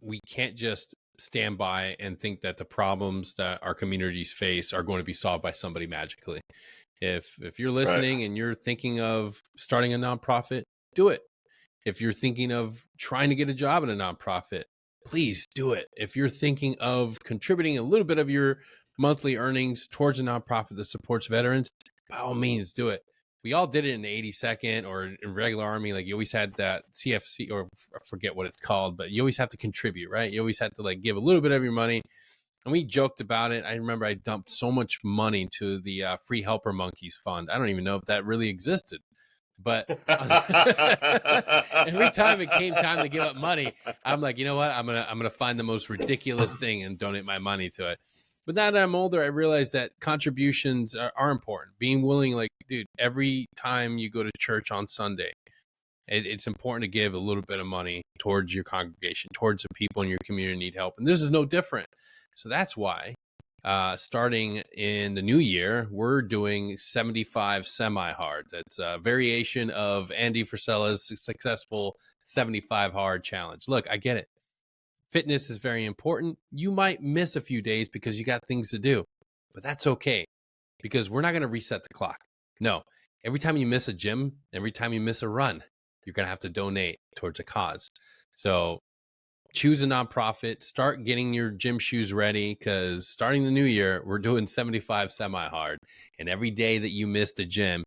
we can't just stand by and think that the problems that our communities face are going to be solved by somebody magically. If you're listening and you're thinking of starting a nonprofit, do it. If you're thinking of trying to get a job in a nonprofit, please do it. If you're thinking of contributing a little bit of your monthly earnings towards a nonprofit that supports veterans, by all means, do it. We all did it in the 82nd or in regular Army. Like you always had that CFC, or I forget what it's called, but you always have to contribute, right? You always have to like give a little bit of your money. And we joked about it. I remember I dumped so much money to the Free Helper Monkeys Fund. I don't even know if that really existed. But every time it came time to give up money, I'm like, you know what? I'm gonna find the most ridiculous thing and donate my money to it. But now that I'm older, I realize that contributions are important. Being willing, like, dude, every time you go to church on Sunday, it's important to give a little bit of money towards your congregation, towards the people in your community who need help. And this is no different. So that's why starting in the new year, we're doing 75 semi-hard. That's a variation of Andy Frisella's successful 75 hard challenge. Look, I get it. Fitness is very important. You might miss a few days because you got things to do, but that's okay because we're not going to reset the clock. No, every time you miss a gym, every time you miss a run, you're going to have to donate towards a cause. So choose a nonprofit, start getting your gym shoes ready, because starting the new year, we're doing 75 semi-hard. And every day that you miss the gym,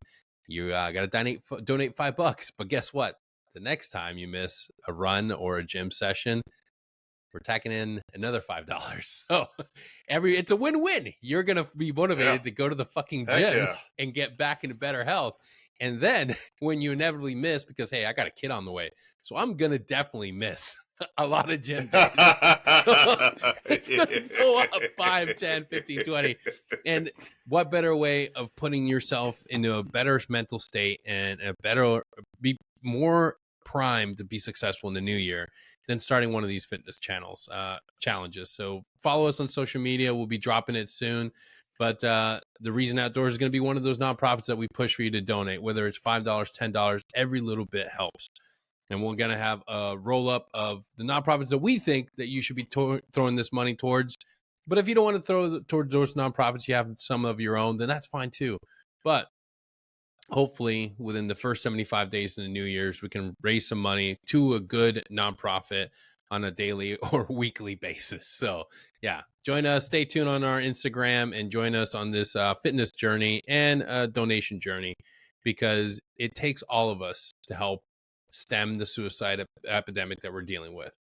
you got to donate $5. But guess what? The next time you miss a run or a gym session, we're tacking in another $5. So it's a win-win. You're going to be motivated to go to the fucking gym and get back into better health. And then when you inevitably miss, because, hey, I got a kid on the way, so I'm going to definitely miss a lot of gym days. So it's going to go up 5, 10, 15, 20. And what better way of putting yourself into a better mental state and be more primed to be successful in the new year than starting one of these fitness challenges. So follow us on social media. We'll be dropping it soon. But the Reason Outdoors is going to be one of those nonprofits that we push for you to donate, whether it's $5, $10, every little bit helps. And we're going to have a roll up of the nonprofits that we think that you should be throwing this money towards. But if you don't want to throw towards those nonprofits, you have some of your own, then that's fine too. But hopefully within the first 75 days in the New Year's, we can raise some money to a good nonprofit on a daily or weekly basis. So yeah, join us, stay tuned on our Instagram, and join us on this fitness journey and donation journey, because it takes all of us to help stem the suicide epidemic that we're dealing with.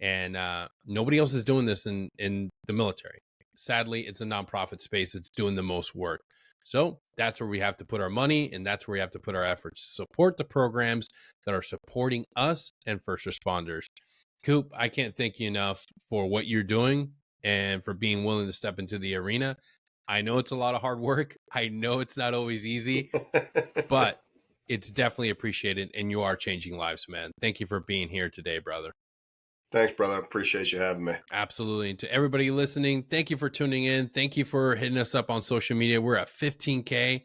And nobody else is doing this in the military. Sadly, it's a nonprofit space that's doing the most work. So that's where we have to put our money, and that's where we have to put our efforts to support the programs that are supporting us and first responders. Koup, I can't thank you enough for what you're doing and for being willing to step into the arena. I know it's a lot of hard work. I know it's not always easy, but it's definitely appreciated, and you are changing lives, man. Thank you for being here today, brother. Thanks, brother. I appreciate you having me. Absolutely. And to everybody listening, thank you for tuning in. Thank you for hitting us up on social media. We're at 15K.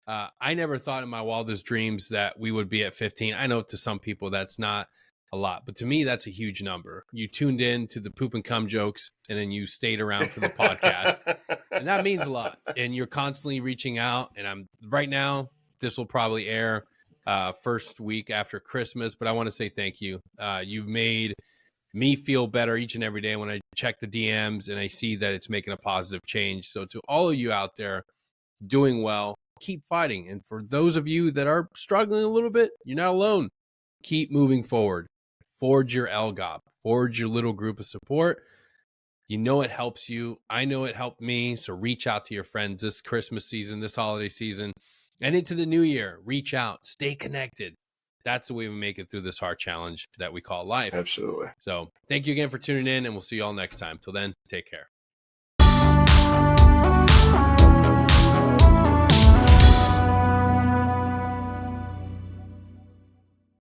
I never thought in my wildest dreams that we would be at 15. I know to some people that's not a lot, but to me, that's a huge number. You tuned in to the poop and cum jokes, and then you stayed around for the podcast. And that means a lot. And you're constantly reaching out. And right now, this will probably air first week after Christmas, but I want to say thank you. You've made me feel better each and every day when I check the DMs and I see that it's making a positive change. So to all of you out there doing well, keep fighting. And for those of you that are struggling a little bit, you're not alone. Keep moving forward. Forge your LGOP. Forge your little group of support. You know it helps you. I know it helped me. So reach out to your friends this Christmas season, this holiday season, and into the new year. Reach out. Stay connected. That's the way we make it through this hard challenge that we call life. Absolutely. So thank you again for tuning in, and we'll see you all next time. Till then, take care.